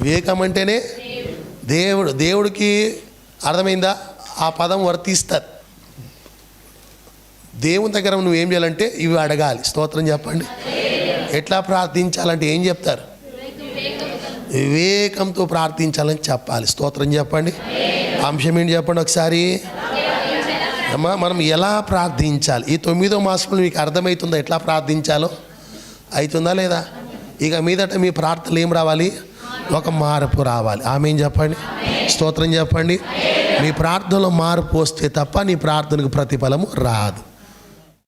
వివేకం అంటేనే దేవుడు. దేవుడికి అర్థమైందా? ఆ పదం వర్తిస్తుంది. దేవుని దగ్గర నువ్వేం చేయాలంటే ఇవి అడగాలి. స్తోత్రం చెప్పండి. ఎట్లా ప్రార్థించాలంటే ఏం చెప్తారు? వివేకంతో ప్రార్థించాలని చెప్పాలి. స్తోత్రం చెప్పండి. అంశం ఏంటి చెప్పండి ఒకసారి. అమ్మా, మనం ఎలా ప్రార్థించాలి? ఈ 9వ మాసంలో మీకు అర్థమవుతుందా ఎట్లా ప్రార్థించాలో? అవుతుందా లేదా? ఇక మీదట మీ ప్రార్థనలు ఏం రావాలి? ఒక మార్పు రావాలి. ఆమేన్ చెప్పండి, స్తోత్రం చెప్పండి. మీ ప్రార్థనలో మార్పు వస్తే తప్ప నీ ప్రార్థనకు ప్రతిఫలము రాదు.